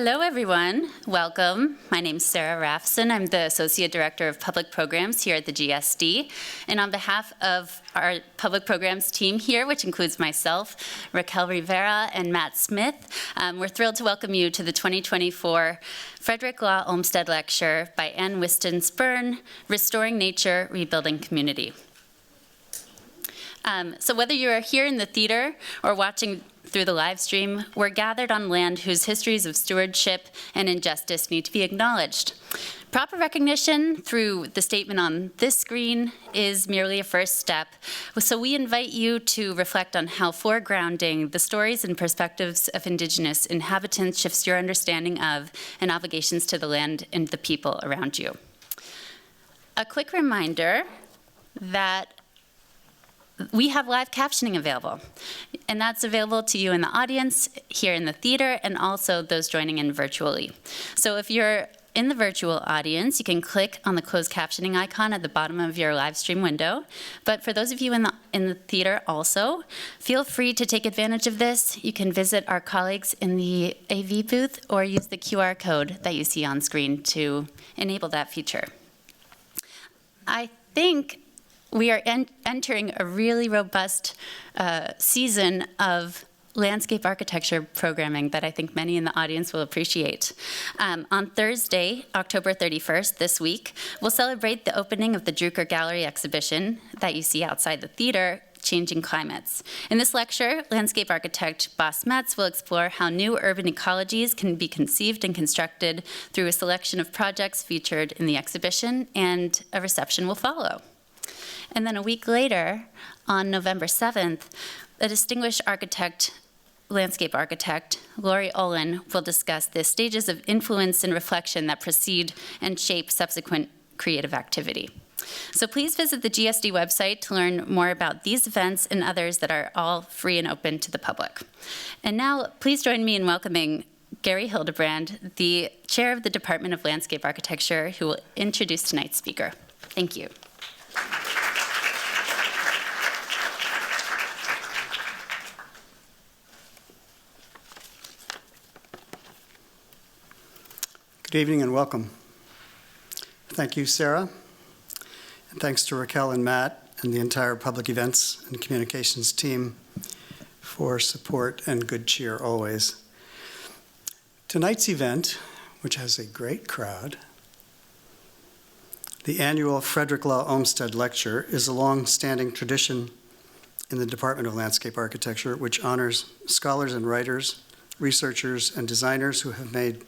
Hello, everyone. Welcome. My name's Sarah Rafson. I'm the Associate Director of Public Programs here at the GSD. And on behalf of our Public Programs team here, which includes myself, Raquel Rivera, and Matt Smith, we're thrilled to welcome you to the 2024 Frederick Law Olmsted Lecture by Whiston Spirn, Restoring Nature, Rebuilding Community. So whether you are here in the theater or watching through the live stream, we're gathered on land whose histories of stewardship and injustice need to be acknowledged. Proper recognition through the statement on this screen is merely a first step. So we invite you to reflect on how foregrounding the stories and perspectives of Indigenous inhabitants shifts your understanding of and obligations to the land and the people around you. A quick reminder that we have live captioning available, and that's available to you in the audience, here in the theater, and also those joining in virtually. So if you're in the virtual audience, you can click on the closed captioning icon at the bottom of your live stream window. But for those of you in the theater also, feel free to take advantage of this. You can visit our colleagues in the AV booth or use the QR code that you see on screen to enable that feature. I think we are entering a really robust season of landscape architecture programming that I think many in the audience will appreciate. On Thursday, October 31st, this week, we'll celebrate the opening of the Drucker Gallery exhibition that you see outside the theater, Changing Climates. In this lecture, landscape architect Bas Metz will explore how new urban ecologies can be conceived and constructed through a selection of projects featured in the exhibition, and a reception will follow. And then a week later, on November 7th, a distinguished landscape architect, Laurie Olin, will discuss the stages of influence and reflection that precede and shape subsequent creative activity. So please visit the GSD website to learn more about these events and others that are all free and open to the public. And now, please join me in welcoming Gary Hilderbrand, the chair of the Department of Landscape Architecture, who will introduce tonight's speaker. Thank you. Good evening and welcome. Thank you, Sarah, and thanks to Raquel and Matt and the entire public events and communications team for support and good cheer always. Tonight's event, which has a great crowd, the annual Frederick Law Olmsted Lecture, is a long-standing tradition in the Department of Landscape Architecture, which honors scholars and writers, researchers, and designers who have made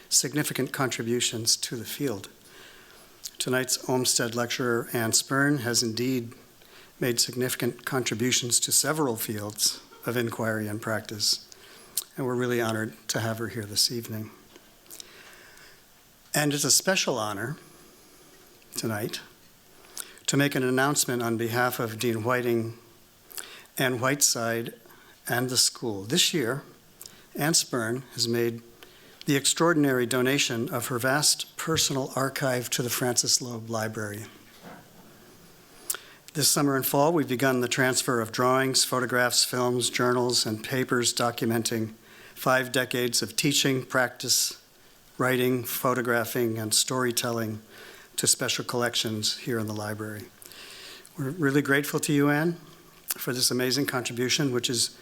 significant contributions to the field. Tonight's Olmsted lecturer, Ann Spirn, has indeed made significant contributions to several fields of inquiry and practice, and we're really honored to have her here this evening. And it's a special honor tonight to make an announcement on behalf of Dean Whiting, Ann Whiteside, and the school. This year, Ann Spirn has made the extraordinary donation of her vast personal archive to the Francis Loeb Library. This summer and fall, we've begun the transfer of drawings, photographs, films, journals, and papers documenting 5 decades of teaching, practice, writing, photographing, and storytelling to special collections here in the library. We're really grateful to you, Ann, for this amazing contribution, which is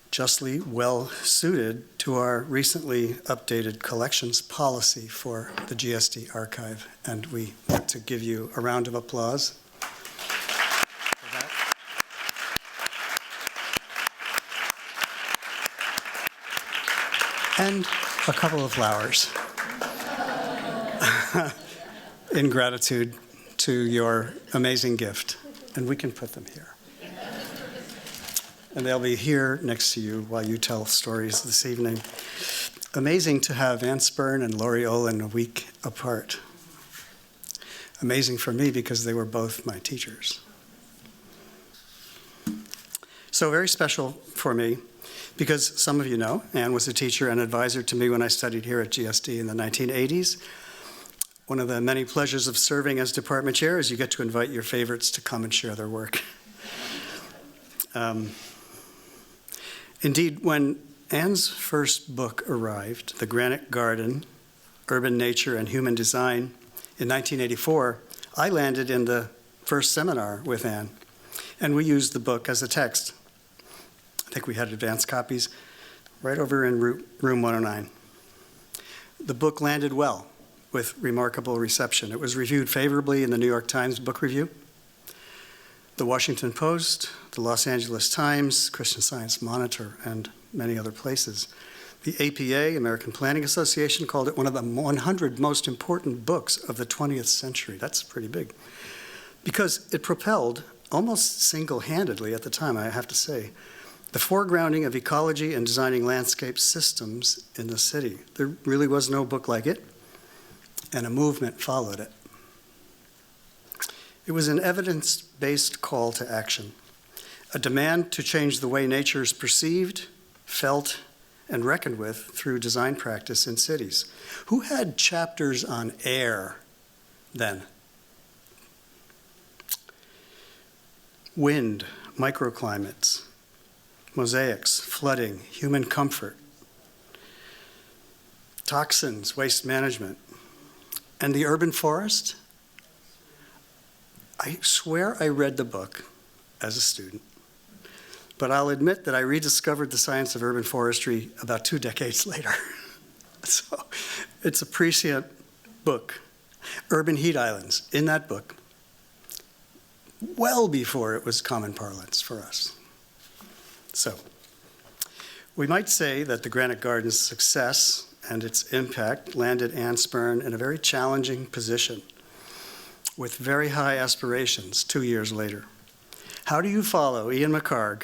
justly well suited to our recently updated collections policy for the GSD archive. And we want to give you a round of applause for that. And a couple of flowers in gratitude to your amazing gift. And we can put them here. And they'll be here next to you while you tell stories this evening. Amazing to have Ann Spirn and Laurie Olin a week apart. Amazing for me because they were both my teachers. So very special for me because some of you know, Ann was a teacher and advisor to me when I studied here at GSD in the 1980s. One of the many pleasures of serving as department chair is you get to invite your favorites to come and share their work. Indeed, when Anne's first book arrived, The Granite Garden, Urban Nature and Human Design, in 1984, I landed in the first seminar with Anne, and we used the book as a text. I think we had advanced copies right over in room 109. The book landed well, with remarkable reception. It was reviewed favorably in the New York Times Book Review, the Washington Post, the Los Angeles Times, Christian Science Monitor, and many other places. The APA, American Planning Association, called it one of the 100 most important books of the 20th century. That's pretty big. Because it propelled, almost single-handedly at the time, I have to say, the foregrounding of ecology and designing landscape systems in the city. There really was no book like it, and a movement followed it. It was an evidence-based call to action, a demand to change the way nature is perceived, felt, and reckoned with through design practice in cities. Who had chapters on air then? Wind, microclimates, mosaics, flooding, human comfort, toxins, waste management, and the urban forest? I swear I read the book as a student, but I'll admit that I rediscovered the science of urban forestry about 2 decades later. So it's a prescient book. Urban heat islands, in that book, well before it was common parlance for us. So we might say that the Granite Garden's success and its impact landed Anne Spirn in a very challenging position with very high aspirations 2 years later. How do you follow Ian McHarg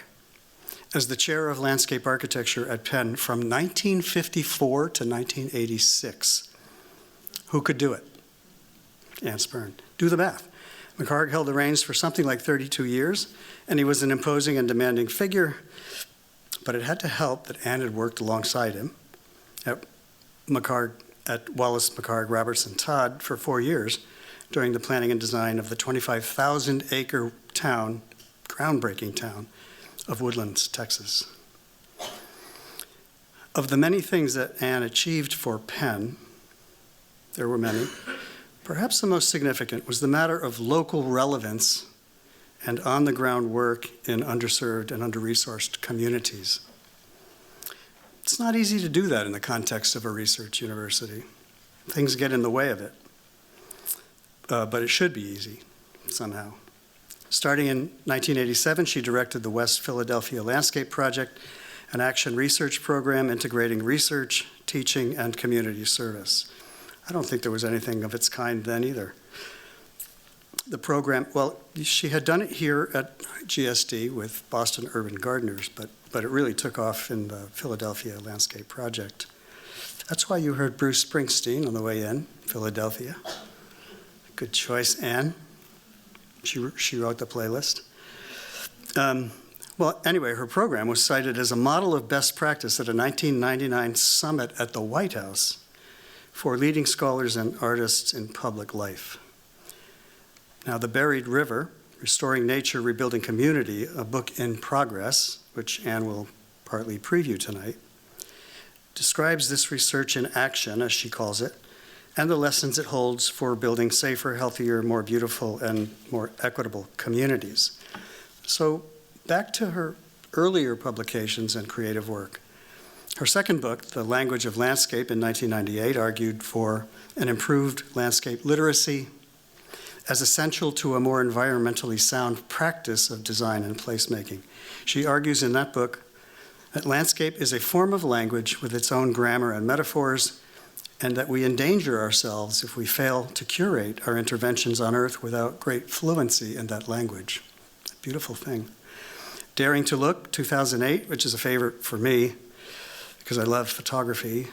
as the chair of landscape architecture at Penn from 1954 to 1986? Who could do it? Anne Spirn. Do the math. McHarg held the reins for something like 32 years, and he was an imposing and demanding figure, but it had to help that Anne had worked alongside him at Wallace McHarg Robertson Todd for 4 years during the planning and design of the 25,000-acre town, groundbreaking town, of Woodlands, Texas. Of the many things that Anne achieved for Penn, there were many, perhaps the most significant was the matter of local relevance and on-the-ground work in underserved and under-resourced communities. It's not easy to do that in the context of a research university. Things get in the way of it, but it should be easy somehow. Starting in 1987, she directed the West Philadelphia Landscape Project, an action research program integrating research, teaching, and community service. I don't think there was anything of its kind then either. The program, well, she had done it here at GSD with Boston Urban Gardeners, but it really took off in the Philadelphia Landscape Project. That's why you heard Bruce Springsteen on the way in, Philadelphia. Good choice, Anne. She wrote the playlist. Well, anyway, her program was cited as a model of best practice at a 1999 summit at the White House for leading scholars and artists in public life. Now, The Buried River, Restoring Nature, Rebuilding Community, a book in progress, which Anne will partly preview tonight, describes this research in action, as she calls it, and the lessons it holds for building safer, healthier, more beautiful, and more equitable communities. So back to her earlier publications and creative work. Her second book, The Language of Landscape, in 1998, argued for an improved landscape literacy as essential to a more environmentally sound practice of design and placemaking. She argues in that book that landscape is a form of language with its own grammar and metaphors, and that we endanger ourselves if we fail to curate our interventions on Earth without great fluency in that language. A beautiful thing. Daring to Look, 2008, which is a favorite for me because I love photography,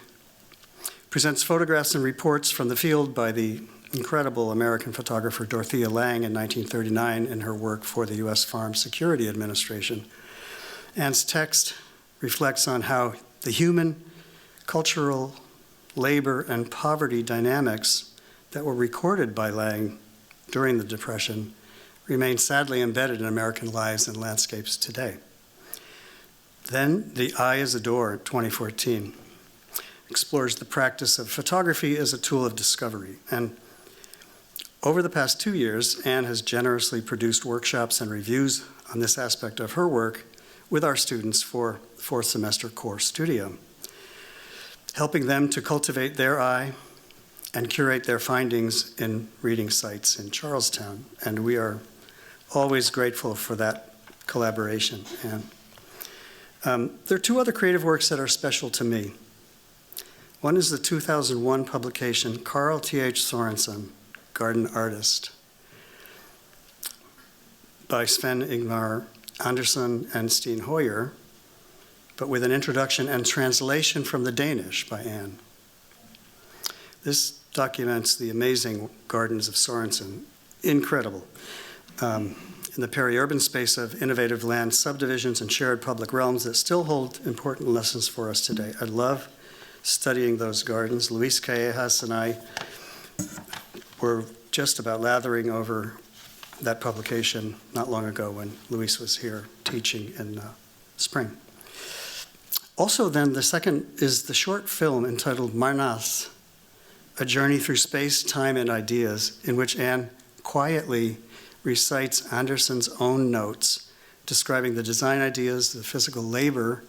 presents photographs and reports from the field by the incredible American photographer Dorothea Lange in 1939 in her work for the U.S. Farm Security Administration. Anne's text reflects on how the human, cultural, labor, and poverty dynamics that were recorded by Lange during the Depression remain sadly embedded in American lives and landscapes today. Then The Eye is a Door, 2014, explores the practice of photography as a tool of discovery. And over the past 2 years, Anne has generously produced workshops and reviews on this aspect of her work with our students for fourth semester core studio, helping them to cultivate their eye and curate their findings in reading sites in Charlestown. And we are always grateful for that collaboration. And there are two other creative works that are special to me. One is the 2001 publication, Carl T.H. Sorensen, Garden Artist, by Sven Ingvar Andersen and Steen Hoyer, but with an introduction and translation from the Danish by Anne. This documents the amazing gardens of Sorensen, incredible, in the peri-urban space of innovative land subdivisions and shared public realms that still hold important lessons for us today. I love studying those gardens. Luis Callejas and I were just about lathering over that publication not long ago when Luis was here teaching in spring. Also then, the second is the short film entitled Marnas, A Journey Through Space, Time, and Ideas, in which Anne quietly recites Andersen's own notes describing the design ideas, the physical labor,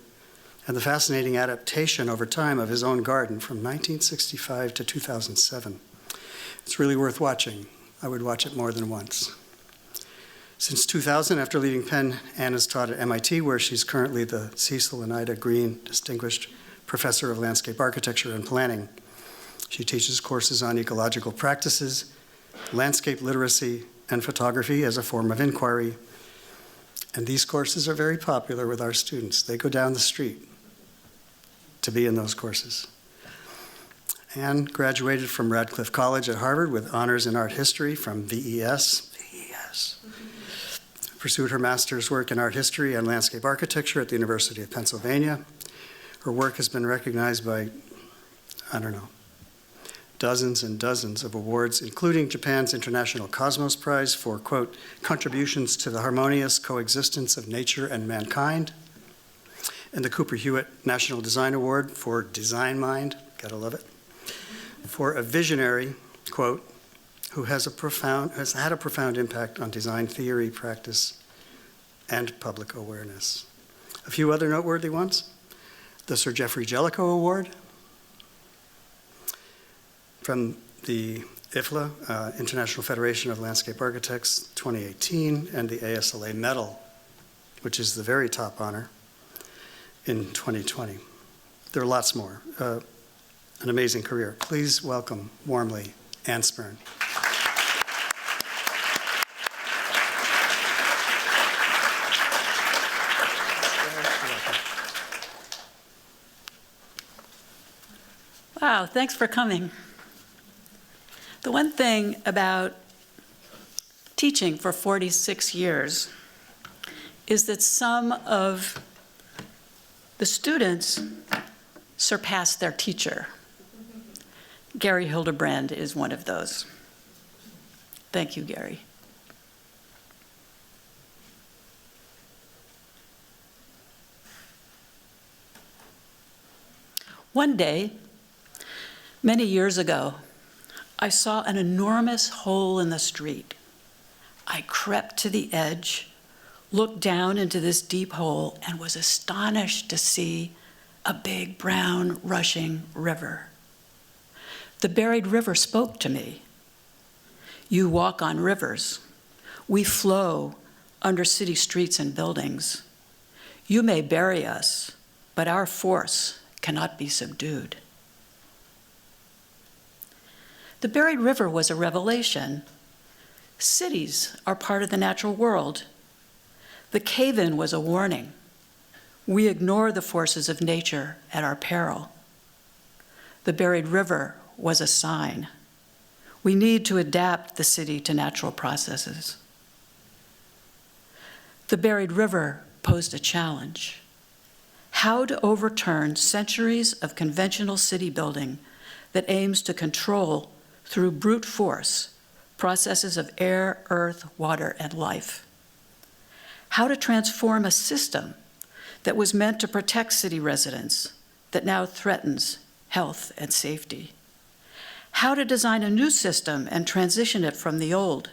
and the fascinating adaptation over time of his own garden from 1965 to 2007. It's really worth watching. I would watch it more than once. Since 2000, after leaving Penn, Anne has taught at MIT, where she's currently the Cecil and Ida Green Distinguished Professor of Landscape Architecture and Planning. She teaches courses on ecological practices, landscape literacy, and photography as a form of inquiry. And these courses are very popular with our students. They go down the street to be in those courses. Anne graduated from Radcliffe College at Harvard with honors in art history from VES. Pursued her master's work in art history and landscape architecture at the University of Pennsylvania. Her work has been recognized by, dozens and dozens of awards, including Japan's International Cosmos Prize for, quote, contributions to the harmonious coexistence of nature and mankind, and the Cooper Hewitt National Design Award for Design Mind, gotta love it, for a visionary, quote, who has had a profound impact on design theory, practice, and public awareness. A few other noteworthy ones: the Sir Geoffrey Jellicoe Award from the IFLA, International Federation of Landscape Architects, 2018, and the ASLA Medal, which is the very top honor, in 2020. There are lots more. An amazing career. Please welcome warmly Anne Spirn. Wow, thanks for coming. The one thing about teaching for 46 years is that some of the students surpass their teacher. Gary Hilderbrand is one of those. Thank you, Gary. One day, many years ago, I saw an enormous hole in the street. I crept to the edge, looked down into this deep hole, and was astonished to see a big, brown, rushing river. The buried river spoke to me. You walk on rivers. We flow under city streets and buildings. You may bury us, but our force cannot be subdued. The buried river was a revelation. Cities are part of the natural world. The cave-in was a warning. We ignore the forces of nature at our peril. The buried river was a sign. We need to adapt the city to natural processes. The buried river posed a challenge: how to overturn centuries of conventional city building that aims to control through brute force processes of air, earth, water, and life. How to transform a system that was meant to protect city residents that now threatens health and safety. How to design a new system and transition it from the old.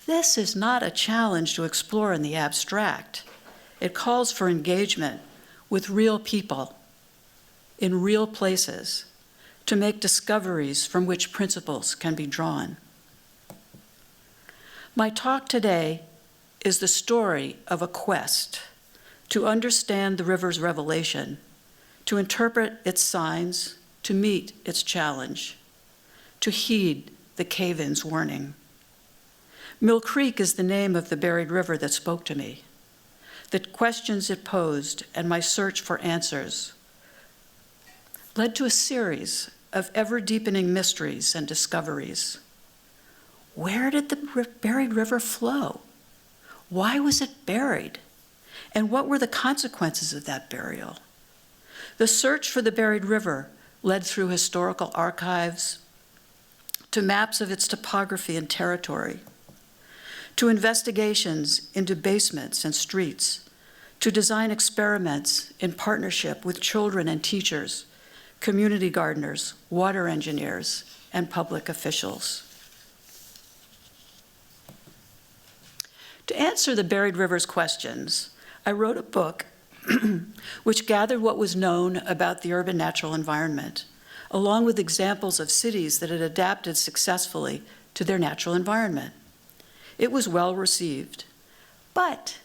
This is not a challenge to explore in the abstract. It calls for engagement with real people in real places to make discoveries from which principles can be drawn. My talk today is the story of a quest to understand the river's revelation, to interpret its signs, to meet its challenge, to heed the cave-in's warning. Mill Creek is the name of the buried river that spoke to me. The questions it posed and my search for answers led to a series of ever-deepening mysteries and discoveries. Where did the buried river flow? Why was it buried? And what were the consequences of that burial? The search for the buried river led through historical archives, to maps of its topography and territory, to investigations into basements and streets, to design experiments in partnership with children and teachers, community gardeners, water engineers, and public officials. To answer the buried river's questions, I wrote a book which gathered what was known about the urban natural environment, along with examples of cities that had adapted successfully to their natural environment. It was well received. But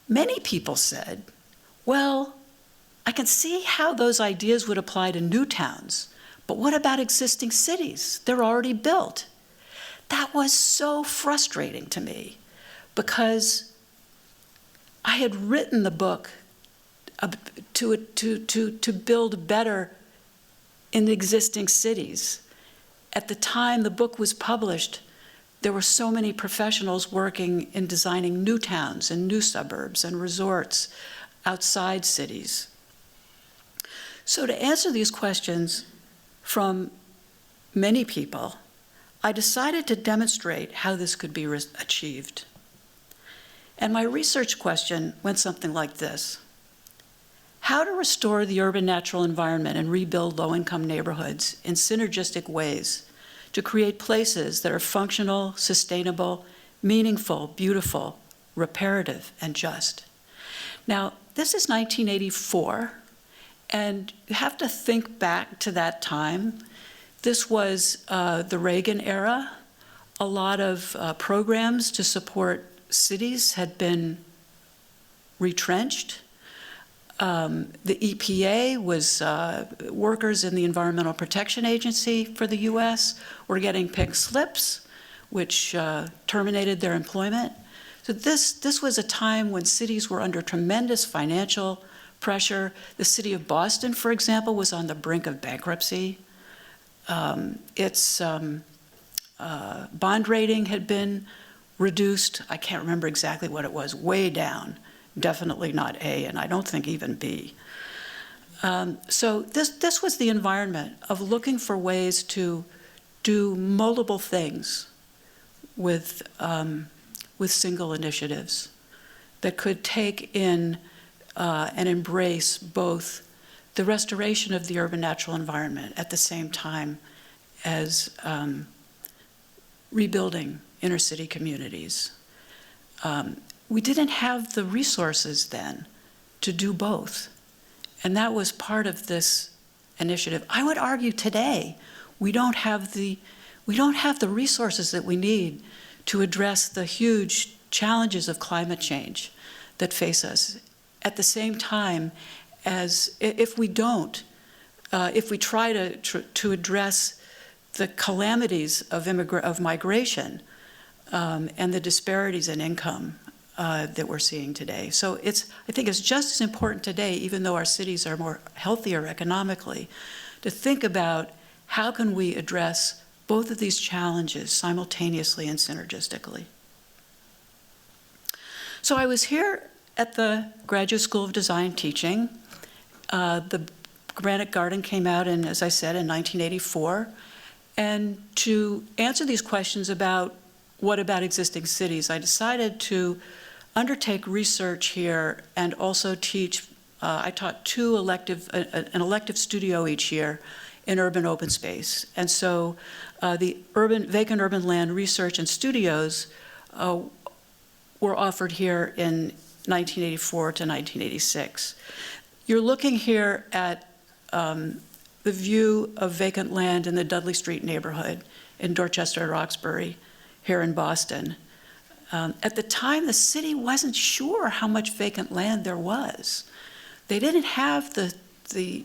many people said, well, I can see how those ideas would apply to new towns, but what about existing cities? They're already built. That was so frustrating to me because I had written the book to build better in the existing cities. At the time the book was published, there were so many professionals working in designing new towns and new suburbs and resorts outside cities. So to answer these questions from many people, I decided to demonstrate how this could be achieved. And my research question went something like this: how to restore the urban natural environment and rebuild low-income neighborhoods in synergistic ways to create places that are functional, sustainable, meaningful, beautiful, reparative, and just. Now, this is 1984, and you have to think back to that time. This was the Reagan era. A lot of programs to support cities had been retrenched. The EPA was, workers in the Environmental Protection Agency for the US were getting pink slips, which terminated their employment. So this was a time when cities were under tremendous financial pressure. The city of Boston, for example, was on the brink of bankruptcy. Its bond rating had been reduced. I can't remember exactly what it was, way down. Definitely not A, and I don't think even B. So this was the environment of looking for ways to do multiple things with single initiatives that could take in and embrace both the restoration of the urban natural environment at the same time as rebuilding inner city communities. We didn't have the resources then to do both. And that was part of this initiative. I would argue today, we don't have the resources that we need to address the huge challenges of climate change that face us. At the same time as, if we try to address the calamities of migration and the disparities in income that we're seeing today. So I think it's just as important today, even though our cities are more healthier economically, to think about how can we address both of these challenges simultaneously and synergistically. So I was here at the Graduate School of Design teaching. The Granite Garden came out in, as I said, in 1984. And to answer these questions about what about existing cities, I decided to undertake research here and also teach. I taught an elective studio each year in urban open space. And so the vacant urban land research and studios were offered here in 1984 to 1986. You're looking here at the view of vacant land in the Dudley Street neighborhood in Dorchester and Roxbury here in Boston. At the time, the city wasn't sure how much vacant land there was. They didn't have the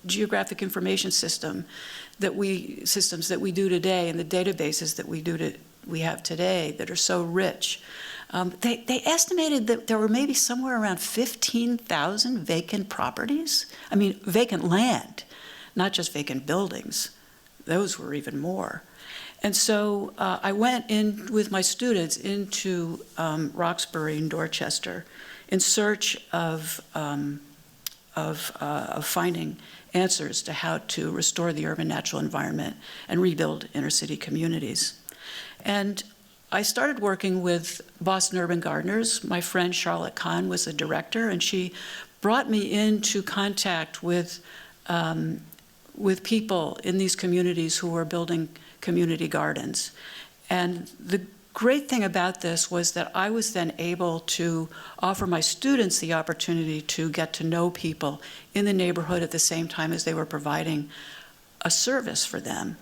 geographic information systems that we do today, and the databases that we have today that are so rich. They estimated that there were maybe somewhere around 15,000 vacant properties. I mean, vacant land, not just vacant buildings. Those were even more. And so I went in with my students into Roxbury and Dorchester in search of finding answers to how to restore the urban natural environment and rebuild inner city communities. And I started working with Boston Urban Gardeners. My friend Charlotte Kahn was the director, and she brought me into contact with people in these communities who were building community gardens. And the great thing about this was that I was then able to offer my students the opportunity to get to know people in the neighborhood at the same time as they were providing a service for them.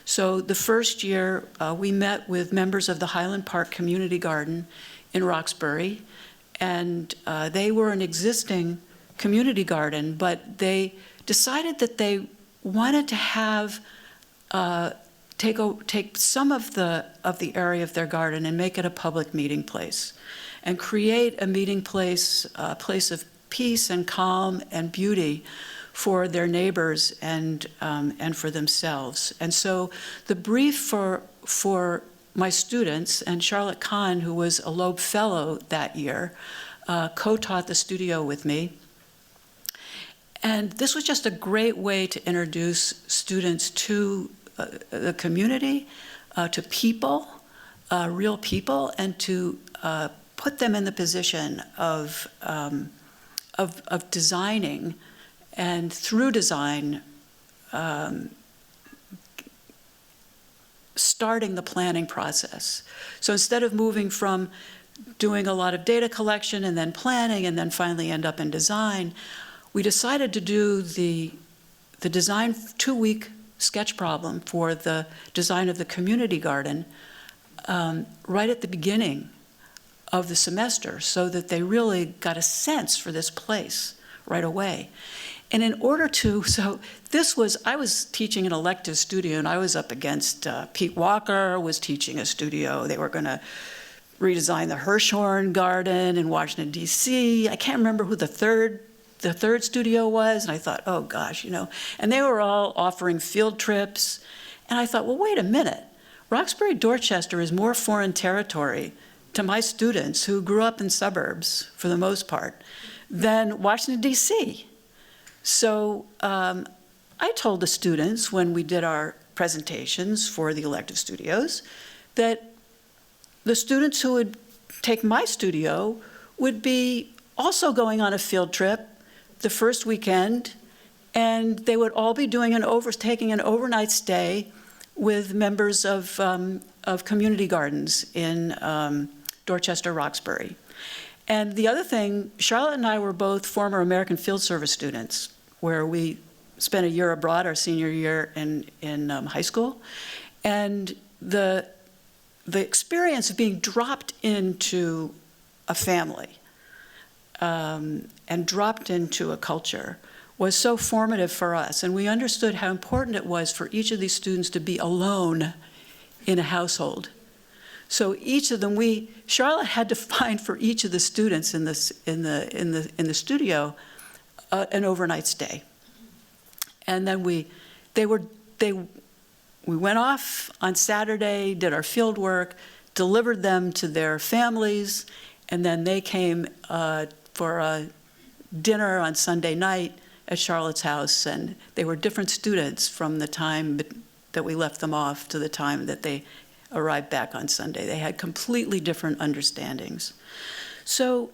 So the first year, we met with members of the Highland Park Community Garden in Roxbury, and they were an existing community garden, but they decided that they wanted to have take some of the area of their garden and make it a public meeting place, and create a meeting place, a place of peace and calm and beauty for their neighbors and for themselves. And so the brief for my students, and Charlotte Kahn, who was a Loeb Fellow that year, co-taught the studio with me. And this was just a great way to introduce students to the community, to people, real people, and to put them in the position of designing, and through design, starting the planning process. So instead of moving from doing a lot of data collection and then planning and then finally end up in design, we decided to do the design 2-week sketch problem for the design of the community garden right at the beginning of the semester, so that they really got a sense for this place right away. And in order to, I was teaching an elective studio, and I was up against Pete Walker was teaching a studio. They were going to redesign the Hirshhorn Garden in Washington, D.C. I can't remember who the third studio was, and I thought, oh gosh, and they were all offering field trips. And I thought, well, wait a minute. Roxbury Dorchester is more foreign territory to my students who grew up in suburbs, for the most part, than Washington, D.C. So I told the students when we did our presentations for the elective studios that the students who would take my studio would be also going on a field trip the first weekend, and they would all be doing taking an overnight stay with members of community gardens in Dorchester, Roxbury. And the other thing, Charlotte and I were both former American Field Service students, where we spent a year abroad, our senior year in high school. And the experience of being dropped into a family and dropped into a culture was so formative for us. And we understood how important it was for each of these students to be alone in a household. So each of them, Charlotte had to find for each of the students in the studio an overnight stay. And then we went off on Saturday, did our field work, delivered them to their families, and then they came for a dinner on Sunday night at Charlotte's house, and they were different students from the time that we left them off to the time that they arrived back on Sunday. They had completely different understandings. So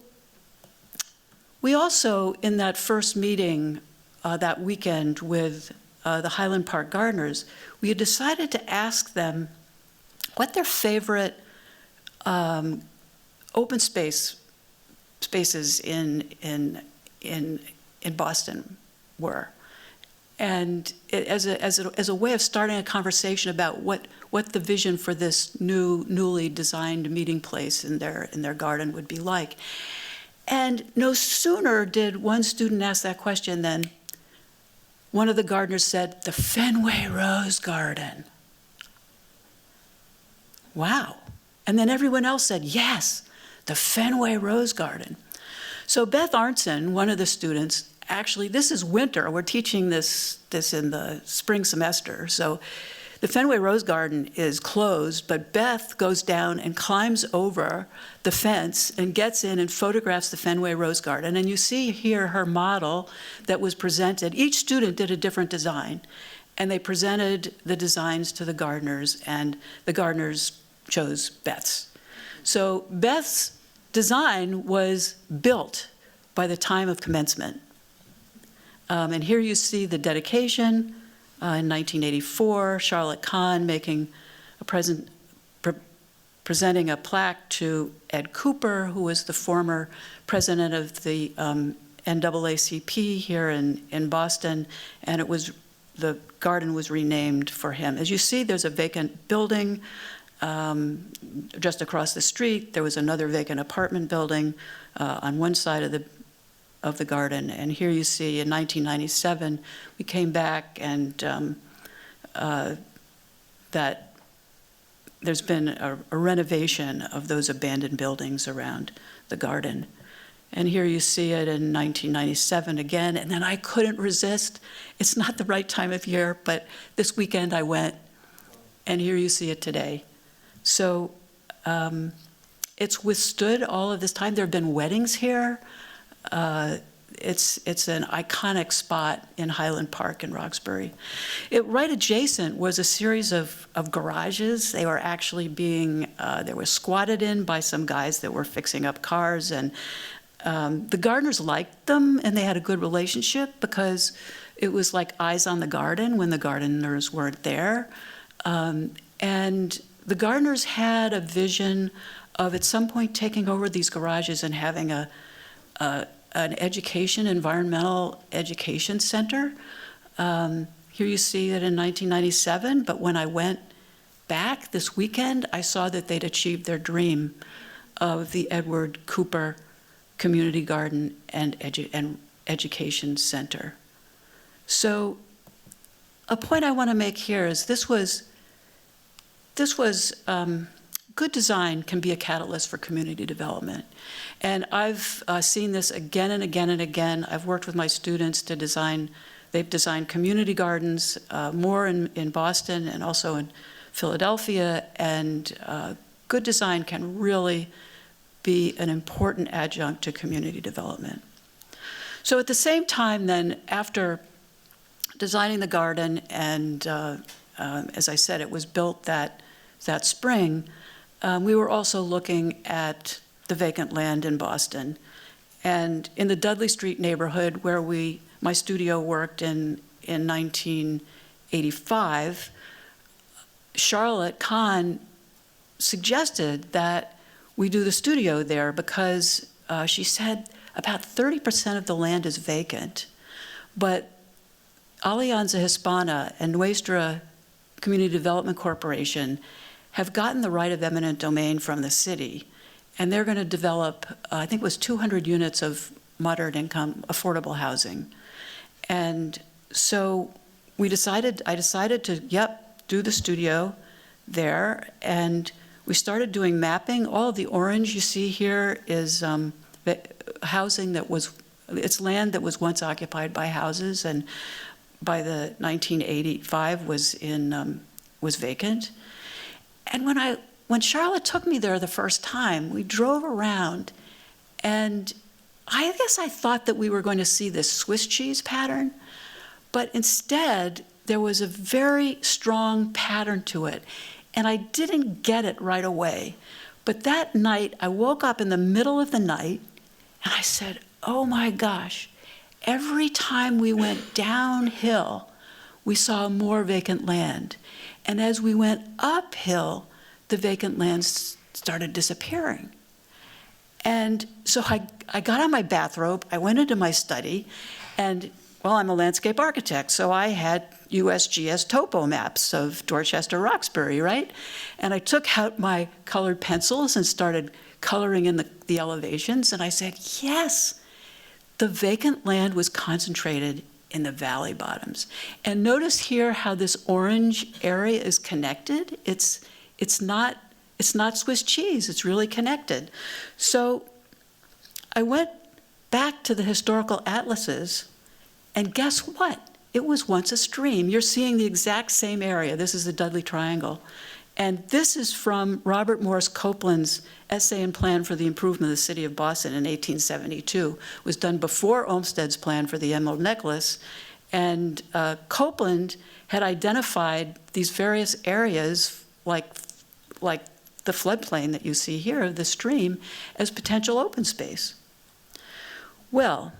we also, in that first meeting that weekend with the Highland Park gardeners, we had decided to ask them what their favorite open spaces in Boston were. And as a way of starting a conversation about what the vision for this newly designed meeting place in their garden would be like. And no sooner did one student ask that question than one of the gardeners said, "The Fenway Rose Garden." Wow. And then everyone else said, "Yes, the Fenway Rose Garden." So Beth Arnson, one of the students, actually, this is winter. We're teaching this in the spring semester. So the Fenway Rose Garden is closed, but Beth goes down and climbs over the fence and gets in and photographs the Fenway Rose Garden. And you see here her model that was presented. Each student did a different design, and they presented the designs to the gardeners, and the gardeners chose Beth's. So Beth's design was built by the time of commencement. And here you see the dedication in 1984, Charlotte Kahn making presenting a plaque to Ed Cooper, who was the former president of the NAACP here in Boston, and the garden was renamed for him. As you see, there's a vacant building just across the street. There was another vacant apartment building on one side of the garden. And here you see in 1997, we came back and that there's been a renovation of those abandoned buildings around the garden. And here you see it in 1997 again. And then I couldn't resist. It's not the right time of year, but this weekend I went, and here you see it today. So it's withstood all of this time. There have been weddings here. It's an iconic spot in Highland Park in Roxbury. Right adjacent was a series of garages. They were actually they were squatted in by some guys that were fixing up cars, and the gardeners liked them, and they had a good relationship because it was like eyes on the garden when the gardeners weren't there. And the gardeners had a vision of at some point taking over these garages and having an environmental education center. Here you see it in 1997, but when I went back this weekend, I saw that they'd achieved their dream of the Edward Cooper Community Garden and Education Center. So a point I want to make here is this was good design can be a catalyst for community development. And I've seen this again and again and again. I've worked with my students to they've designed community gardens, more in Boston and also in Philadelphia, and good design can really be an important adjunct to community development. So at the same time then, after designing the garden, and as I said, it was built that spring, we were also looking at the vacant land in Boston. And in the Dudley Street neighborhood where my studio worked in 1985, Charlotte Kahn suggested that we do the studio there because she said about 30% of the land is vacant, but Alianza Hispana and Nuestra Community Development Corporation have gotten the right of eminent domain from the city, and they're going to develop, I think it was 200 units of moderate income affordable housing. And so I decided to, do the studio there, and we started doing mapping. All of the orange you see here is housing it's land that was once occupied by houses, and by the 1985 was vacant. And when Charlotte took me there the first time, we drove around, and I guess I thought that we were going to see this Swiss cheese pattern, but instead there was a very strong pattern to it. And I didn't get it right away. But that night, I woke up in the middle of the night, and I said, oh my gosh, every time we went downhill, we saw more vacant land. And as we went uphill, the vacant land started disappearing. And so I got on my bathrobe, I went into my study, and, well, I'm a landscape architect, so I had USGS topo maps of Dorchester, Roxbury, right? And I took out my colored pencils and started coloring in the elevations, and I said, yes, the vacant land was concentrated in the valley bottoms. And notice here how this orange area is connected. It's not Swiss cheese, it's really connected. So I went back to the historical atlases, and guess what? It was once a stream. You're seeing the exact same area. This is the Dudley Triangle. And this is from Robert Morris Copeland's essay and plan for the improvement of the city of Boston in 1872. It was done before Olmsted's plan for the Emerald Necklace. And Copeland had identified these various areas, like the floodplain that you see here, the stream, as potential open space. Well,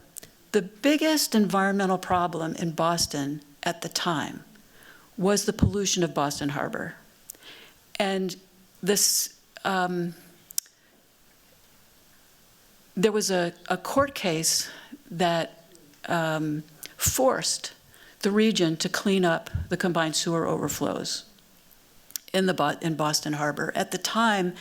the biggest environmental problem in Boston at the time was the pollution of Boston Harbor. And this, there was a court case that forced the region to clean up the combined sewer overflows in Boston Harbor. At the time,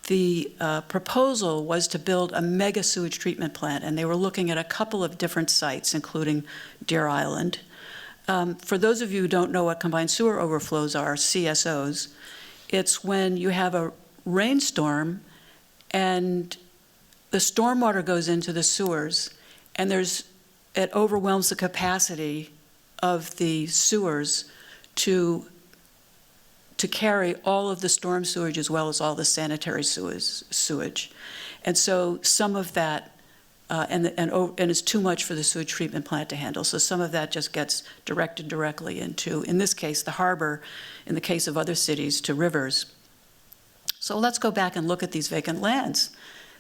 the proposal was to build a mega sewage treatment plant, and they were looking at a couple of different sites, including Deer Island. For those of you who don't know what combined sewer overflows are, CSOs, it's when you have a rainstorm and the stormwater goes into the sewers, and it overwhelms the capacity of the sewers to carry all of the storm sewage as well as all the sanitary sewage. And so some of that, and it's too much for the sewage treatment plant to handle, so some of that just gets directed directly into, in this case, the harbor, in the case of other cities, to rivers. So let's go back and look at these vacant lands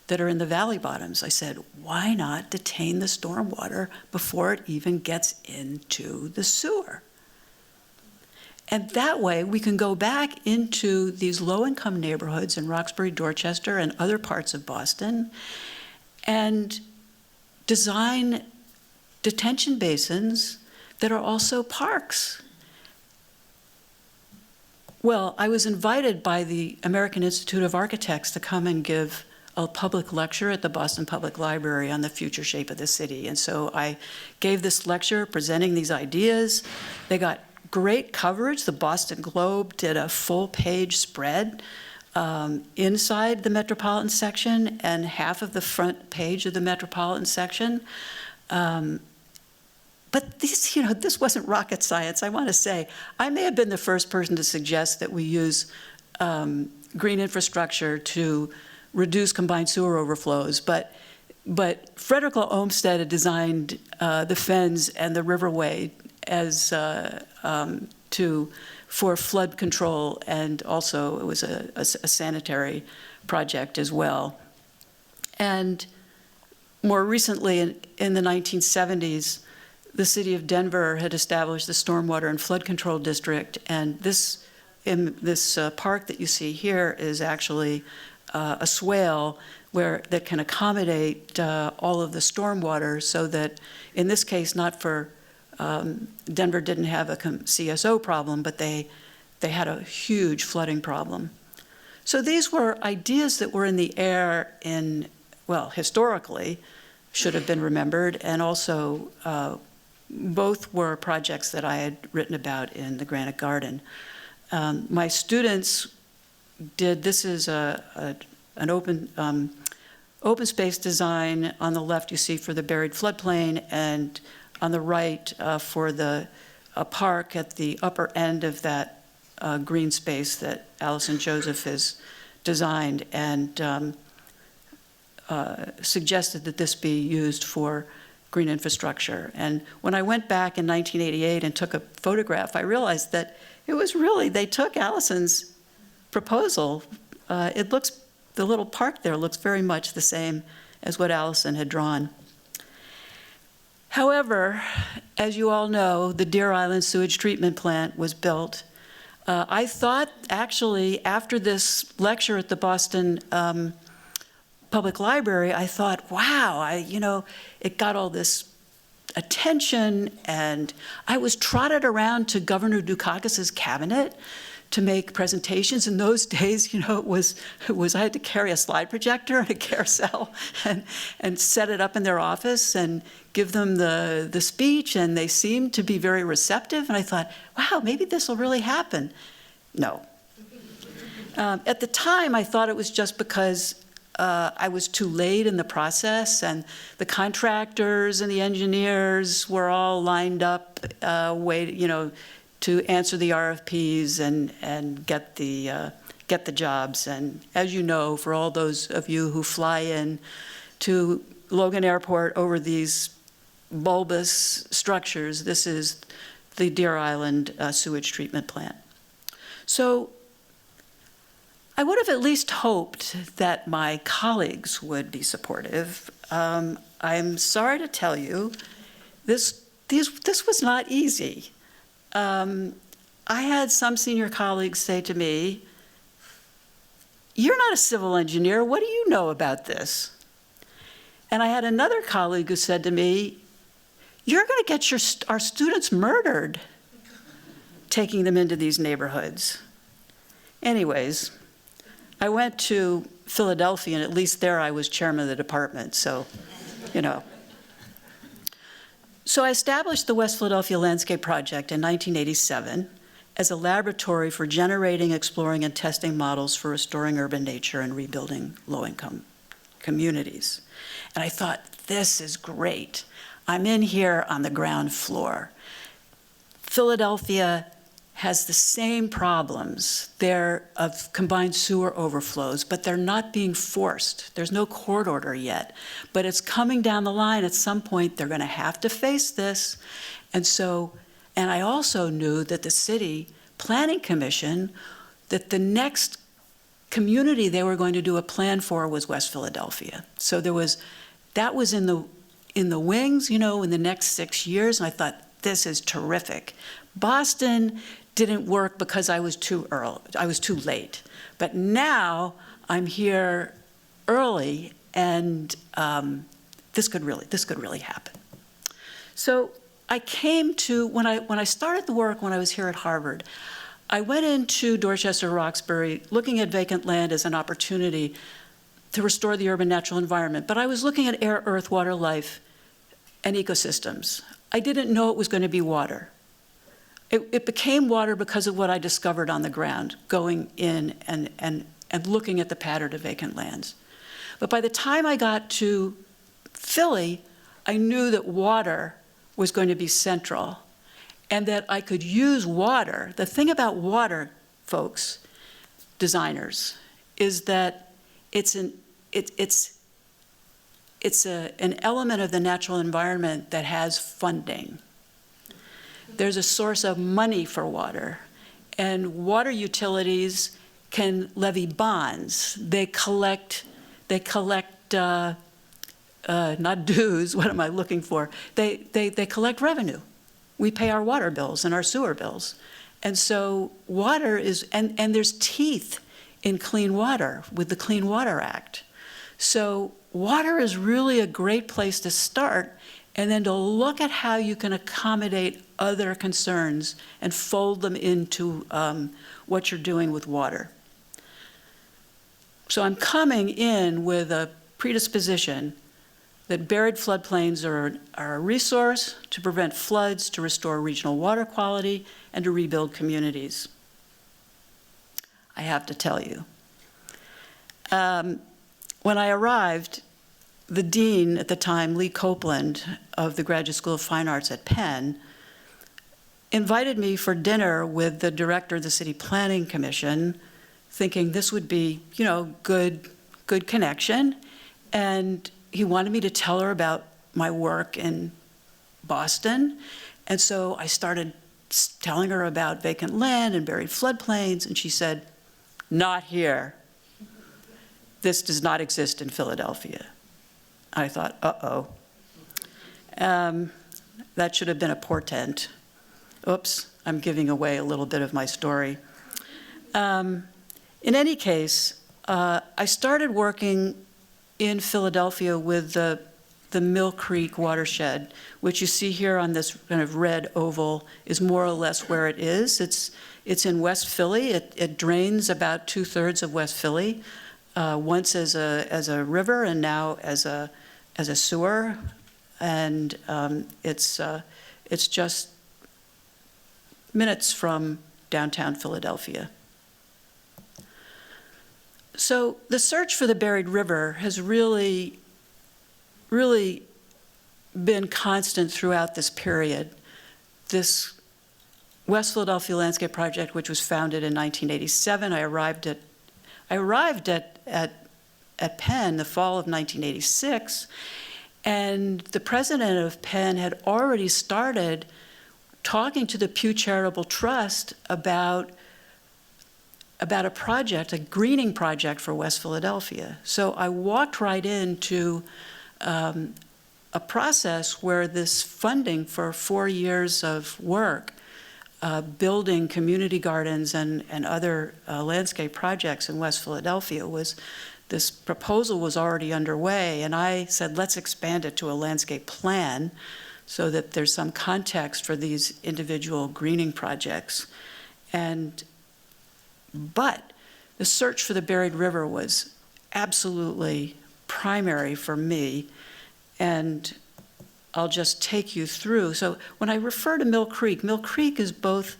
that are in the valley bottoms. I said, why not detain the stormwater before it even gets into the sewer? And that way, we can go back into these low-income neighborhoods in Roxbury, Dorchester, and other parts of Boston, and design detention basins that are also parks. Well, I was invited by the American Institute of Architects to come and give a public lecture at the Boston Public Library on the future shape of the city. And so I gave this lecture presenting these ideas. They got great coverage. The Boston Globe did a full-page spread inside the metropolitan section and half of the front page of the metropolitan section. But this wasn't rocket science, I want to say. I may have been the first person to suggest that we use green infrastructure to reduce combined sewer overflows, but Frederick Olmsted had designed the Fens and the Riverway as for flood control, and also it was a sanitary project as well. And more recently, in the 1970s, the city of Denver had established the Stormwater and Flood Control District, and this park that you see here is actually a swale that can accommodate all of the stormwater, so that, in this case, not for Denver didn't have a CSO problem, but they had a huge flooding problem. So these were ideas that were in the air historically, should have been remembered, and also both were projects that I had written about in the Granite Garden. My students this is an open space design. On the left you see for the buried floodplain, and on the right for a park at the upper end of that green space that Allison Joseph has designed, and suggested that this be used for green infrastructure. And when I went back in 1988 and took a photograph, I realized that it was really, they took Allison's proposal, the little park there looks very much the same as what Allison had drawn. However, as you all know, the Deer Island sewage treatment plant was built. I thought, actually, after this lecture at the Boston Public Library, I thought, wow, it got all this attention, and I was trotted around to Governor Dukakis's cabinet to make presentations. In those days, it was I had to carry a slide projector and a carousel and set it up in their office and give them the speech, and they seemed to be very receptive, and I thought, wow, maybe this will really happen. No. At the time, I thought it was just because I was too late in the process, and the contractors and the engineers were all lined up, to answer the RFPs and get the jobs. And as you know, for all those of you who fly in to Logan Airport over these bulbous structures, this is the Deer Island sewage treatment plant. So I would have at least hoped that my colleagues would be supportive. I'm sorry to tell you, this was not easy. I had some senior colleagues say to me, "You're not a civil engineer, what do you know about this?" And I had another colleague who said to me, "You're going to get our students murdered taking them into these neighborhoods." Anyways, I went to Philadelphia, and at least there I was chairman of the department, so, So I established the West Philadelphia Landscape Project in 1987 as a laboratory for generating, exploring, and testing models for restoring urban nature and rebuilding low-income communities. And I thought, this is great. I'm in here on the ground floor. Philadelphia has the same problems. They're of combined sewer overflows, but they're not being forced. There's no court order yet, but it's coming down the line. At some point, they're going to have to face this. And I also knew that the city planning commission, that the next community they were going to do a plan for was West Philadelphia. So that was in the wings, in the next 6 years, and I thought, this is terrific. Boston didn't work because I was too late. But now I'm here early, and this could really happen. So I came to, when I started the work when I was here at Harvard, I went into Dorchester, Roxbury, looking at vacant land as an opportunity to restore the urban natural environment. But I was looking at air, earth, water, life, and ecosystems. I didn't know it was going to be water. It became water because of what I discovered on the ground, going in and looking at the pattern of vacant lands. But by the time I got to Philly, I knew that water was going to be central and that I could use water. The thing about water, folks, designers, is that it's an element of the natural environment that has funding. There's a source of money for water, and water utilities can levy bonds. They collect not dues, what am I looking for? They collect revenue. We pay our water bills and our sewer bills. And so water is, and there's teeth in clean water with the Clean Water Act. So water is really a great place to start, and then to look at how you can accommodate other concerns and fold them into what you're doing with water. So I'm coming in with a predisposition that buried floodplains are a resource to prevent floods, to restore regional water quality, and to rebuild communities. I have to tell you, when I arrived, the dean at the time, Lee Copeland, of the Graduate School of Fine Arts at Penn, invited me for dinner with the director of the City Planning Commission, thinking this would be, good connection. And he wanted me to tell her about my work in Boston. And so I started telling her about vacant land and buried floodplains, and she said, not here. This does not exist in Philadelphia. I thought, uh-oh. That should have been a portent. Oops, I'm giving away a little bit of my story. In any case, I started working in Philadelphia with the Mill Creek watershed, which you see here on this kind of red oval is more or less where it is. It's in West Philly. It drains about 2/3 of West Philly, once as a river and now as a sewer, and it's just minutes from downtown Philadelphia. So the search for the buried river has really been constant throughout this period. This West Philadelphia Landscape Project, which was founded in 1987, I arrived at Penn the fall of 1986, and the president of Penn had already started talking to the Pew Charitable Trust about a project, a greening project for West Philadelphia. So I walked right into a process where this funding for 4 years of work, building community gardens and other landscape projects in West Philadelphia this proposal was already underway, and I said, let's expand it to a landscape plan so that there's some context for these individual greening projects. But the search for the buried river was absolutely primary for me, and I'll just take you through. So when I refer to Mill Creek is both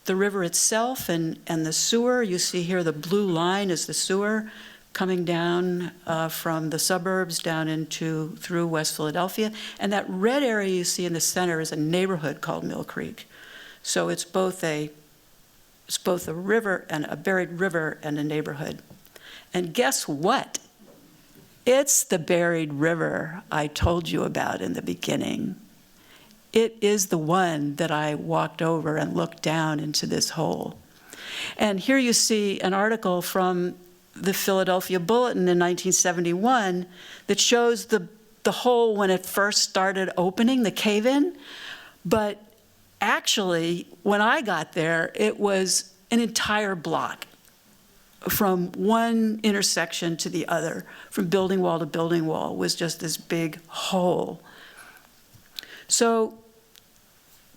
the river itself and the sewer. You see here the blue line is the sewer coming down from the suburbs down through West Philadelphia. And that red area you see in the center is a neighborhood called Mill Creek. So it's both a river and a buried river and a neighborhood. And guess what? It's the buried river I told you about in the beginning. It is the one that I walked over and looked down into this hole. And here you see an article from the Philadelphia Bulletin in 1971 that shows the hole when it first started opening, the cave-in. But actually, when I got there, it was an entire block from one intersection to the other, from building wall to building wall, was just this big hole. So,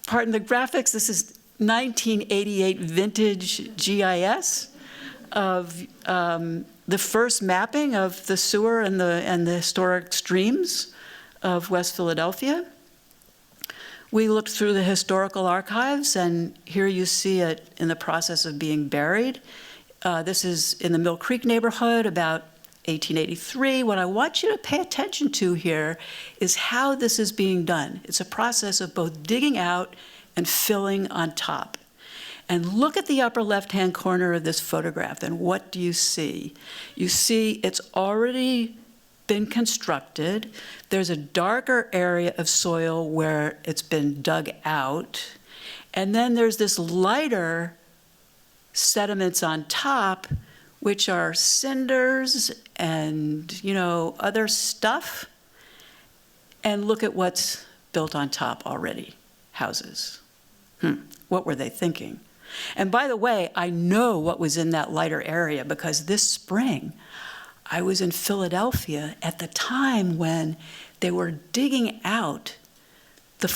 pardon the graphics, this is 1988 vintage GIS of the first mapping of the sewer and the historic streams of West Philadelphia. We looked through the historical archives, and here you see it in the process of being buried. This is in the Mill Creek neighborhood, about 1883. What I want you to pay attention to here is how this is being done. It's a process of both digging out and filling on top. And look at the upper left-hand corner of this photograph, and what do you see? You see it's already been constructed. There's a darker area of soil where it's been dug out. And then there's this lighter sediments on top, which are cinders and, other stuff. And look at what's built on top already, houses. What were they thinking? And by the way, I know what was in that lighter area because this spring, I was in Philadelphia at the time when they were digging out the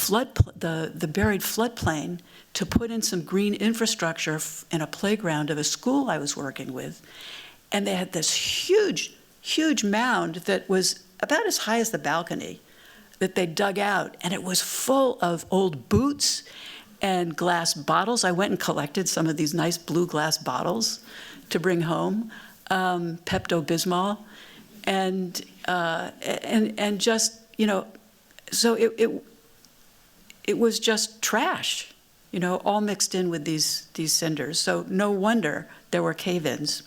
buried floodplain to put in some green infrastructure in a playground of a school I was working with. And they had this huge, huge mound that was about as high as the balcony that they dug out. And it was full of old boots and glass bottles. I went and collected some of these nice blue glass bottles to bring home, Pepto-Bismol, and just, so it was just trash, all mixed in with these cinders. So no wonder there were cave-ins.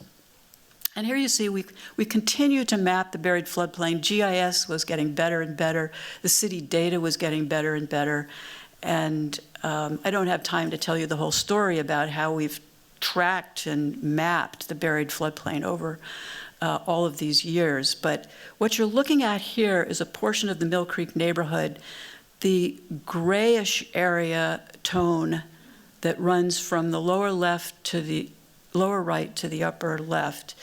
And here you see we continue to map the buried floodplain. GIS was getting better and better. The city data was getting better and better. And I don't have time to tell you the whole story about how we've tracked and mapped the buried floodplain over all of these years. But what you're looking at here is a portion of the Mill Creek neighborhood. The grayish area tone that runs from the lower left to the lower right to the upper left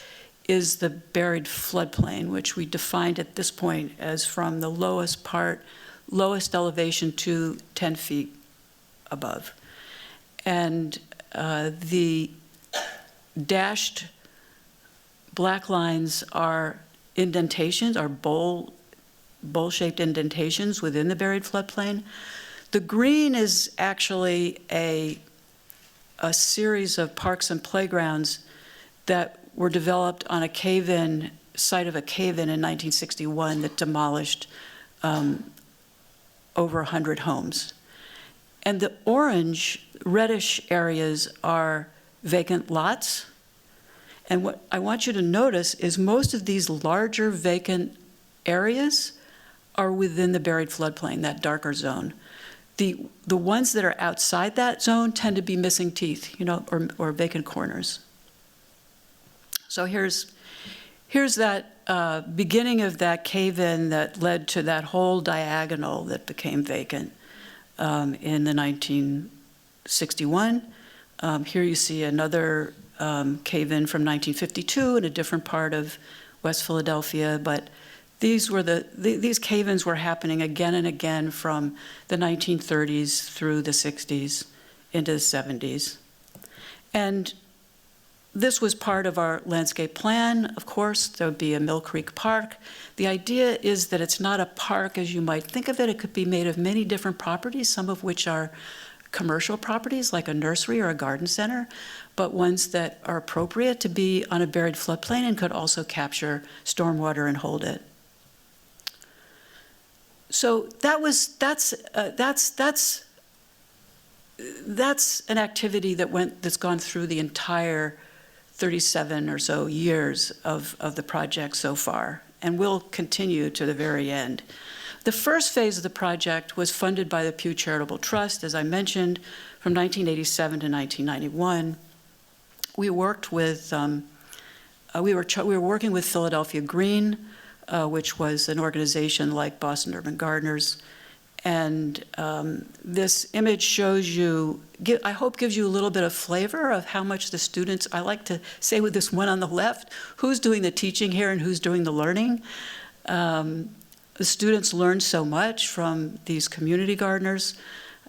is the buried floodplain, which we defined at this point as from the lowest elevation to 10 feet above. And the dashed black lines are indentations, are bowl-shaped indentations within the buried floodplain. The green is actually a series of parks and playgrounds that were developed on a cave-in, site of a cave-in 1961 that demolished over 100 homes. And the orange, reddish areas are vacant lots. And what I want you to notice is most of these larger vacant areas are within the buried floodplain, that darker zone. The ones that are outside that zone tend to be missing teeth, or vacant corners. So here's that beginning of that cave-in that led to that whole diagonal that became vacant in the 1961. Here you see another cave-in from 1952 in a different part of West Philadelphia, but these cave-ins were happening again and again from the 1930s through the 60s into the 70s. And this was part of our landscape plan. Of course, there would be a Mill Creek Park. The idea is that it's not a park as you might think of it. It could be made of many different properties, some of which are commercial properties like a nursery or a garden center, but ones that are appropriate to be on a buried floodplain and could also capture stormwater and hold it. So that's an activity that's gone through the entire 37 or so years of the project so far, and will continue to the very end. The first phase of the project was funded by the Pew Charitable Trust, as I mentioned, from 1987 to 1991. We worked with, we were working with Philadelphia Green, which was an organization like Boston Urban Gardeners. And this image shows you, I hope gives you a little bit of flavor of how much the students, I like to say with this one on the left, who's doing the teaching here and who's doing the learning. The students learn so much from these community gardeners.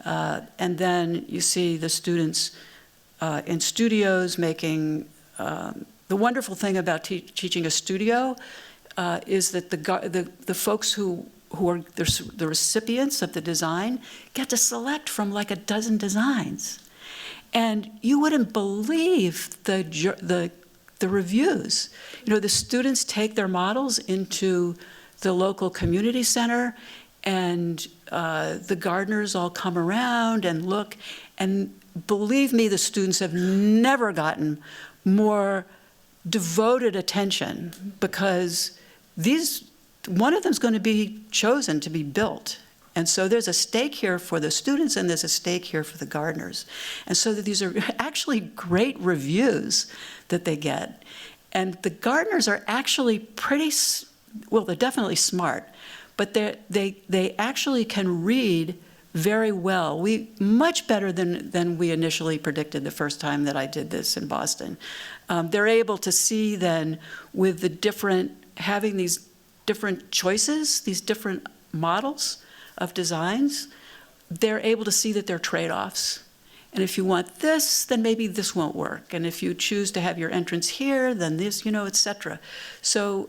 And then you see the students in studios making, the wonderful thing about teaching a studio is that the folks who are the recipients of the design get to select from like a dozen designs. And you wouldn't believe the reviews. The students take their models into the local community center, and the gardeners all come around and look. And believe me, the students have never gotten more devoted attention, because one of them is going to be chosen to be built. And so there's a stake here for the students, and there's a stake here for the gardeners. And so that these are actually great reviews that they get. And the gardeners are actually well, they're definitely smart, but they actually can read very well. Much better than we initially predicted the first time that I did this in Boston. They're able to see then with having these different choices, these different models of designs, they're able to see that they're trade-offs. And if you want this, then maybe this won't work. And if you choose to have your entrance here, then this, et cetera. So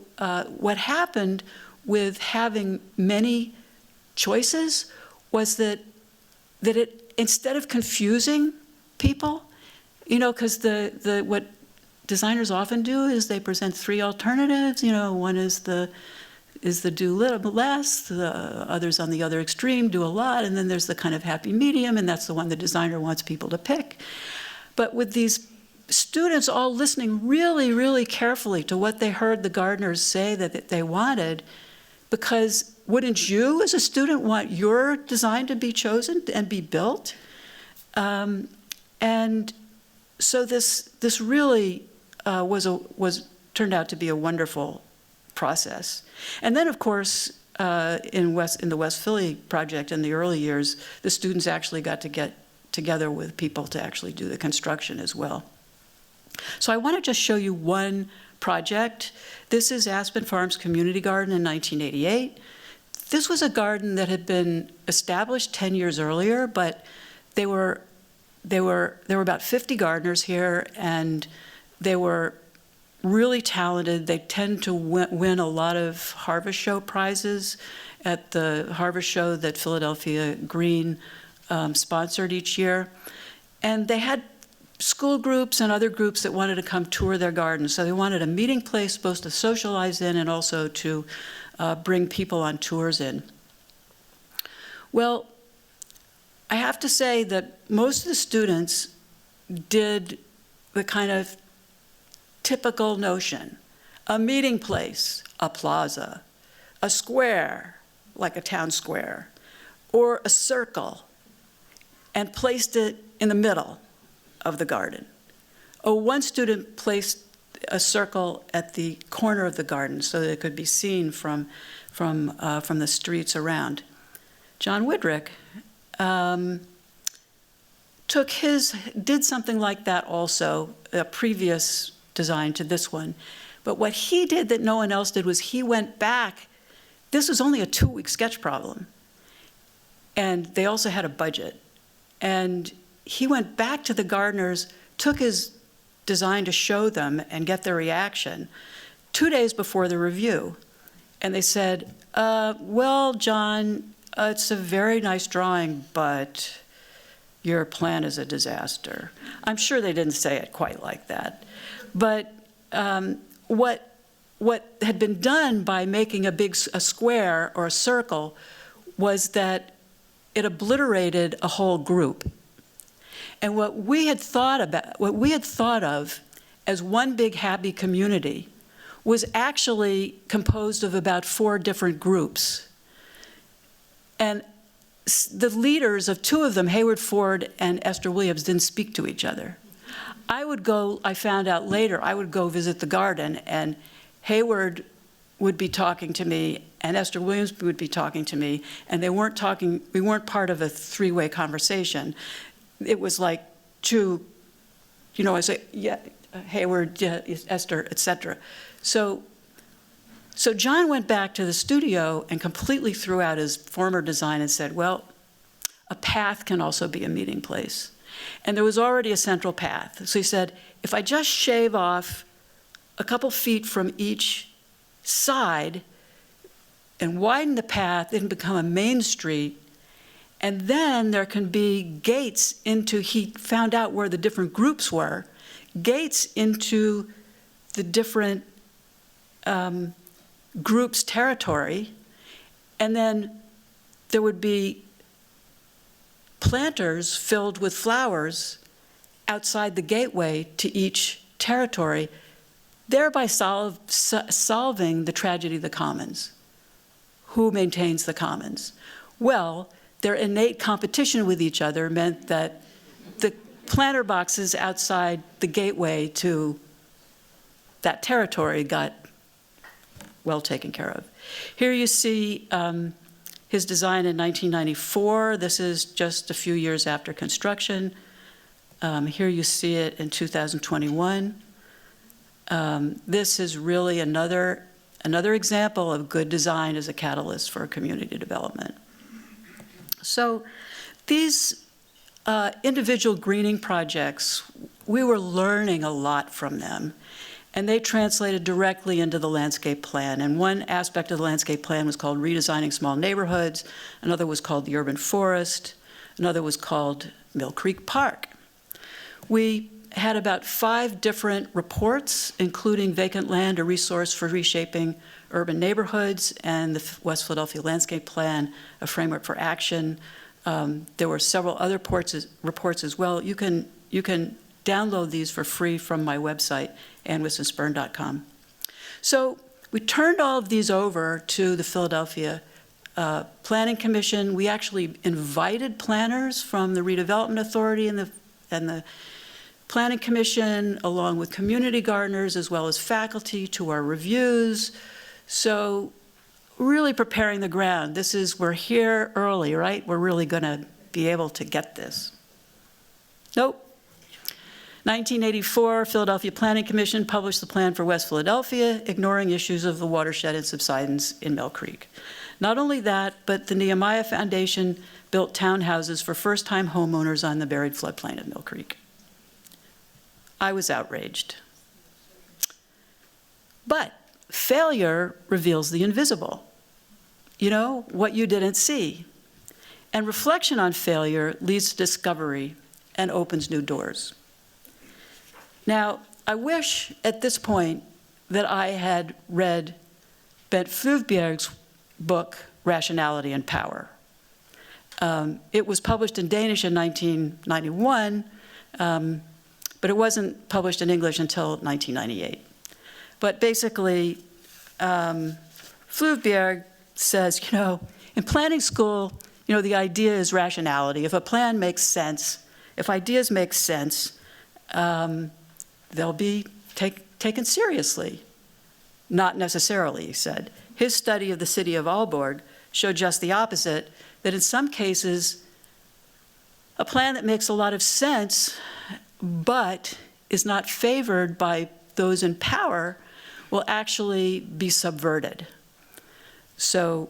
what happened with having many choices was that it, instead of confusing people, because what designers often do is they present three alternatives. One is the do little less, the others on the other extreme do a lot, and then there's the kind of happy medium, and that's the one the designer wants people to pick. But with these students all listening really, really carefully to what they heard the gardeners say that they wanted, because wouldn't you as a student want your design to be chosen and be built? And So this really turned out to be a wonderful process. And then, of course, in the West Philly project in the early years, the students actually got to get together with people to actually do the construction as well. So I want to just show you one project. This is Aspen Farms Community Garden in 1988. This was a garden that had been established 10 years earlier, but there were about 50 gardeners here, and they were really talented. They tend to win a lot of Harvest Show prizes at the Harvest Show that Philadelphia Green sponsored each year. And they had school groups and other groups that wanted to come tour their gardens. So they wanted a meeting place both to socialize in and also to bring people on tours in. Well, I have to say that most of the students did the kind of typical notion: a meeting place, a plaza, a square, like a town square, or a circle, and placed it in the middle of the garden. Oh, one student placed a circle at the corner of the garden so that it could be seen from the streets around. John Widrick did something like that also, a previous design to this one. But what he did that no one else did was he went back. This was only a 2-week sketch problem. And they also had a budget. And he went back to the gardeners, took his design to show them and get their reaction 2 days before the review. And they said, well, John, it's a very nice drawing, but your plan is a disaster. I'm sure they didn't say it quite like that. But what had been done by making a square or a circle was that it obliterated a whole group. And what we had thought of as one big happy community was actually composed of about 4 different groups. And the leaders of 2 of them, Hayward Ford and Esther Williams, didn't speak to each other. I found out later, I would go visit the garden, and Hayward would be talking to me, and Esther Williams would be talking to me, and we weren't part of a 3-way conversation. It was like 2, I say, yeah, Hayward, yeah, Esther, etc. So John went back to the studio and completely threw out his former design and said, well, a path can also be a meeting place. And there was already a central path. So he said, if I just shave off a couple feet from each side and widen the path, it can become a main street. And then there can be gates into, he found out where the different groups were, gates into the different groups' territory. And then there would be planters filled with flowers outside the gateway to each territory, thereby solving the tragedy of the commons. Who maintains the commons? Well, their innate competition with each other meant that the planter boxes outside the gateway to that territory got well taken care of. Here you see his design in 1994. This is just a few years after construction. Here you see it in 2021. This is really another example of good design as a catalyst for community development. So these individual greening projects, we were learning a lot from them, and they translated directly into the landscape plan. And one aspect of the landscape plan was called redesigning small neighborhoods. Another was called the urban forest. Another was called Mill Creek Park. We had about 5 different reports, including vacant land, a resource for reshaping urban neighborhoods, and the West Philadelphia Landscape Plan, a framework for action. There were several other reports as well. You can download these for free from my website, whistonspirn.com. So we turned all of these over to the Philadelphia Planning Commission. We actually invited planners from the Redevelopment Authority and the Planning Commission, along with community gardeners, as well as faculty, to our reviews. So really preparing the ground. We're here early, right? We're really gonna be able to get this. Nope. 1984, Philadelphia Planning Commission published the plan for West Philadelphia, ignoring issues of the watershed and subsidence in Mill Creek. Not only that, but the Nehemiah Foundation built townhouses for first-time homeowners on the buried floodplain of Mill Creek. I was outraged. But failure reveals the invisible. You know, what you didn't see. And reflection on failure leads to discovery and opens new doors. Now, I wish at this point that I had read Bent Flyvbjerg's book, Rationality and Power. It was published in Danish in 1991, but it wasn't published in English until 1998. But basically, Flyvbjerg says, you know, in planning school, you know, the idea is rationality. If a plan makes sense, if ideas make sense, they'll be taken seriously. Not necessarily, he said. His study of the city of Aalborg showed just the opposite, that in some cases, a plan that makes a lot of sense, but is not favored by those in power, will actually be subverted. So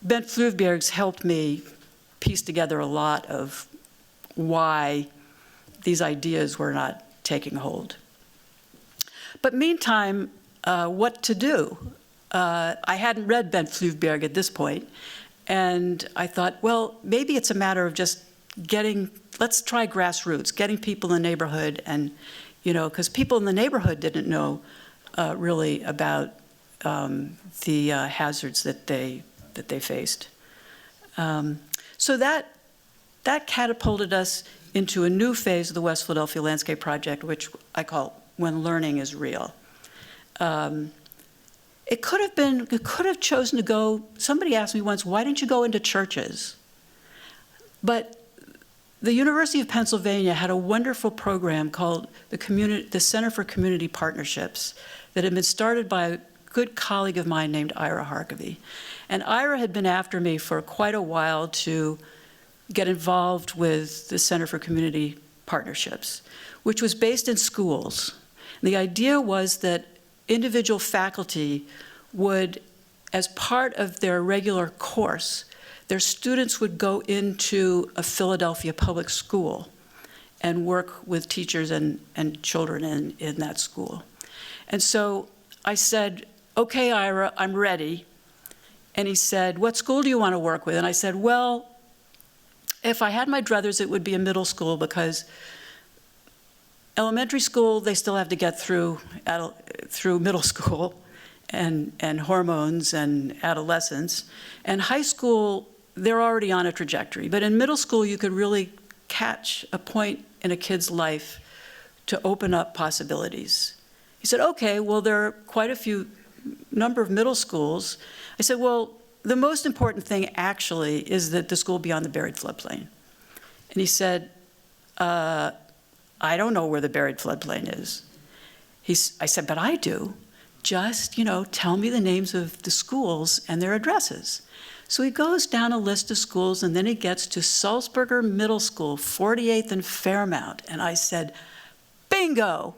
Bent Flyvbjerg's helped me piece together a lot of why these ideas were not taking hold. But meantime, what to do? I hadn't read Bent Flyvbjerg at this point, and I thought, well, maybe it's a matter of just let's try grassroots, getting people in the neighborhood, and, you know, because people in the neighborhood didn't know really about the hazards that they faced. So that catapulted us into a new phase of the West Philadelphia Landscape Project, which I call When Learning is Real. It could have chosen to go, somebody asked me once, why didn't you go into churches? But the University of Pennsylvania had a wonderful program called the Center for Community Partnerships that had been started by a good colleague of mine named Ira Harkavy. And Ira had been after me for quite a while to get involved with the Center for Community Partnerships, which was based in schools. And the idea was that individual faculty would, as part of their regular course, their students would go into a Philadelphia public school and work with teachers and children in that school. And so I said, okay, Ira, I'm ready. And he said, what school do you want to work with? And I said, well, if I had my druthers, it would be a middle school, because elementary school, they still have to get through middle school and hormones and adolescence. And high school, they're already on a trajectory. But in middle school, you could really catch a point in a kid's life to open up possibilities. He said, okay, well, there are quite a few number of middle schools. I said, well, the most important thing actually is that the school be on the buried floodplain. And he said, I don't know where the buried floodplain is. I said, but I do. Just, you know, tell me the names of the schools and their addresses. So he goes down a list of schools, and then he gets to Sulzberger Middle School, 48th and Fairmount. And I said, bingo.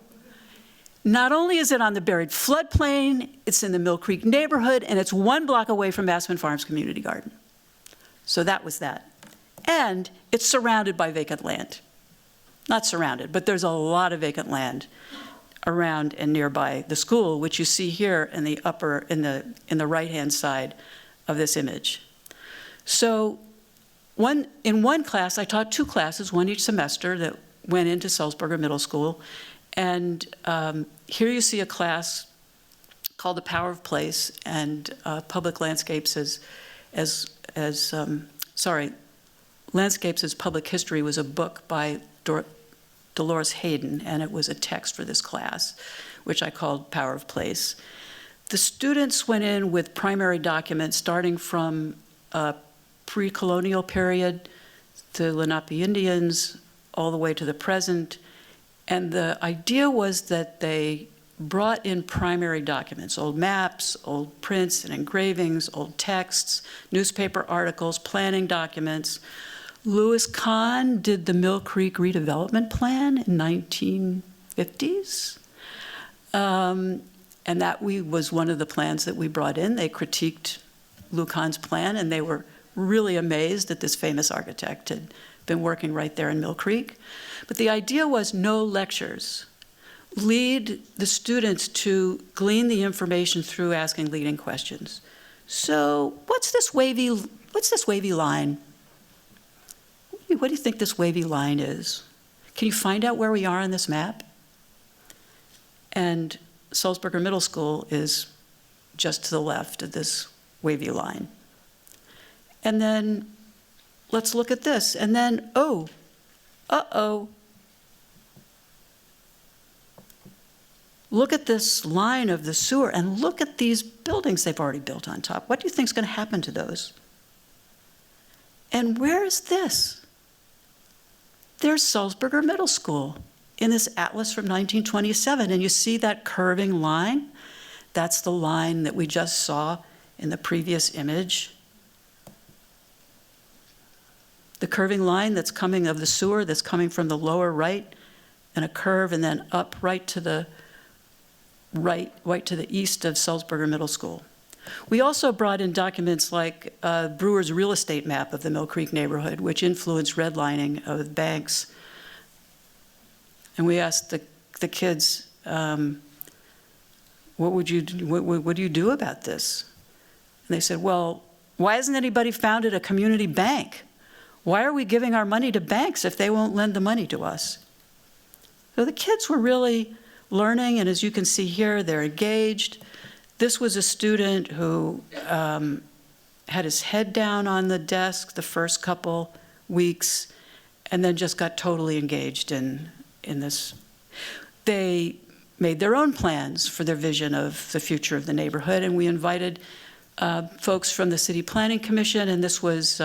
Not only is it on the buried floodplain, it's in the Mill Creek neighborhood, and it's 1 block away from Aspen Farms Community Garden. So that was that. And it's surrounded by vacant land. Not surrounded, but there's a lot of vacant land around and nearby the school, which you see here in the right-hand side of this image. So in one class, I taught 2 classes, one each semester, that went into Sulzberger Middle School. And here you see a class called The Power of Place, and Public Landscapes Landscapes as Public History was a book by Dolores Hayden, and it was a text for this class, which I called Power of Place. The students went in with primary documents starting from pre-colonial period, the Lenape Indians, all the way to the present. And the idea was that they brought in primary documents, old maps, old prints and engravings, old texts, newspaper articles, planning documents. Lewis Kahn did the Mill Creek redevelopment plan in 1950s. And that was one of the plans that we brought in. They critiqued Lou Kahn's plan, and they were really amazed that this famous architect had been working right there in Mill Creek. But the idea was no lectures. Lead the students to glean the information through asking leading questions. So what's this wavy line? What do you think this wavy line is? Can you find out where we are on this map? And Sulzberger Middle School is just to the left of this wavy line. And then let's look at this. And then, oh, uh-oh. Look at this line of the sewer and look at these buildings they've already built on top. What do you think is going to happen to those? And where is this? There's Sulzberger Middle School in this atlas from 1927. And you see that curving line? That's the line that we just saw in the previous image. The curving line that's coming of the sewer, that's coming from the lower right, and a curve, and then up right to the east of Sulzberger Middle School. We also brought in documents like Brewer's real estate map of the Mill Creek neighborhood, which influenced redlining of banks. And we asked the kids, what do you do about this? And they said, well, why hasn't anybody founded a community bank? Why are we giving our money to banks if they won't lend the money to us? So the kids were really learning, and as you can see here, they're engaged. This was a student who had his head down on the desk the first couple weeks, and then just got totally engaged in this. They made their own plans for their vision of the future of the neighborhood, and we invited folks from the City Planning Commission, and this was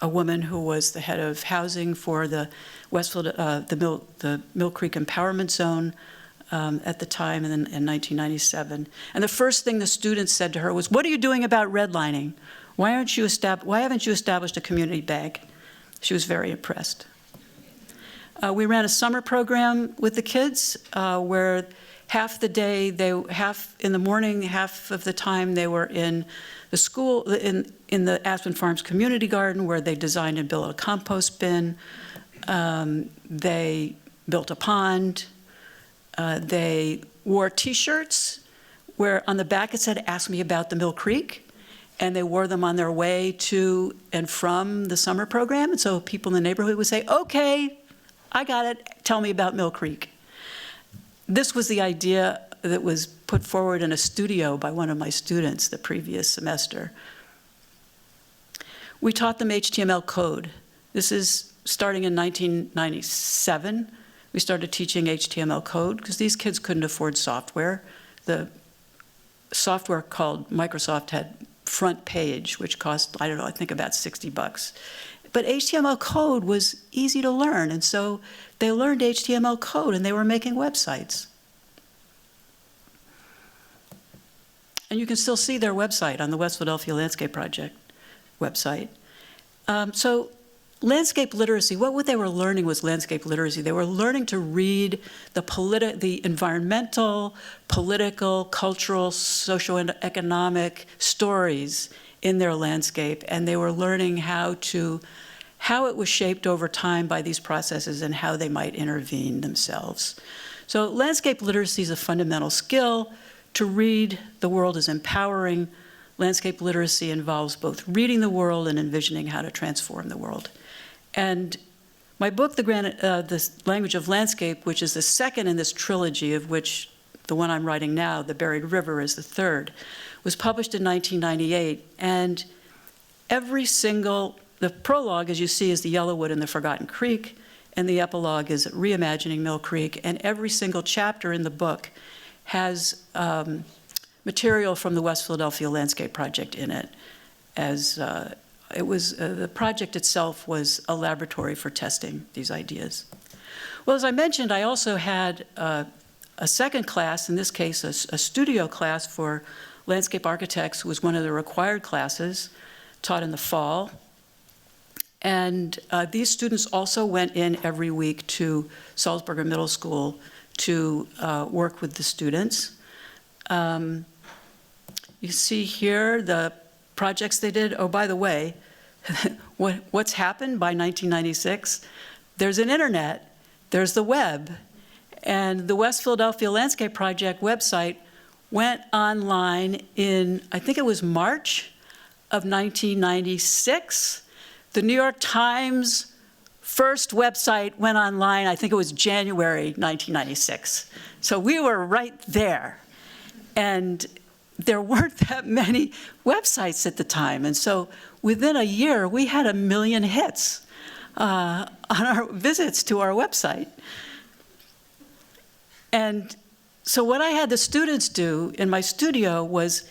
a woman who was the head of housing for the Westfield, the Mill Creek Empowerment Zone at the time in 1997. And the first thing the students said to her was, "What are you doing about redlining? Why haven't you established a community bank?" She was very impressed. We ran a summer program with the kids where half the day, half in the morning, half of the time they were in the school, in the Aspen Farms Community Garden, where they designed and built a compost bin. They built a pond. They wore T-shirts where on the back it said, "Ask me about the Mill Creek." And they wore them on their way to and from the summer program. And so people in the neighborhood would say, "Okay, I got it. Tell me about Mill Creek." This was the idea that was put forward in a studio by one of my students the previous semester. We taught them HTML code. This is starting in 1997. We started teaching HTML code because these kids couldn't afford software. The software called Microsoft had Front Page, which cost, I don't know, I think about $60. But HTML code was easy to learn, and so they learned HTML code and they were making websites. And you can still see their website on the West Philadelphia Landscape Project website. So landscape literacy, what they were learning was landscape literacy. They were learning to read the environmental, political, cultural, socioeconomic stories in their landscape, and they were learning how it was shaped over time by these processes and how they might intervene themselves. So landscape literacy is a fundamental skill. To read the world is empowering. Landscape literacy involves both reading the world and envisioning how to transform the world. And my book, The Language of Landscape, which is the second in this trilogy, of which the one I'm writing now, The Buried River, is the third, was published in 1998. And the prologue, as you see, is the Yellowwood and the Forgotten Creek, and the epilogue is Reimagining Mill Creek. And every single chapter in the book has material from the West Philadelphia Landscape Project in it as the project itself was a laboratory for testing these ideas. Well, as I mentioned, I also had a second class, in this case, a studio class for landscape architects, was one of the required classes taught in the fall. And these students also went in every week to Salzburger Middle School to work with the students. You see here the projects they did. Oh, by the way, what's happened by 1996? There's an internet, there's the web, and the West Philadelphia Landscape Project website went online in, I think it was March of 1996. The New York Times first website went online, I think it was January 1996. So we were right there. And there weren't that many websites at the time. And so within a year, we had 1 million hits on our visits to our website. And so what I had the students do in my studio was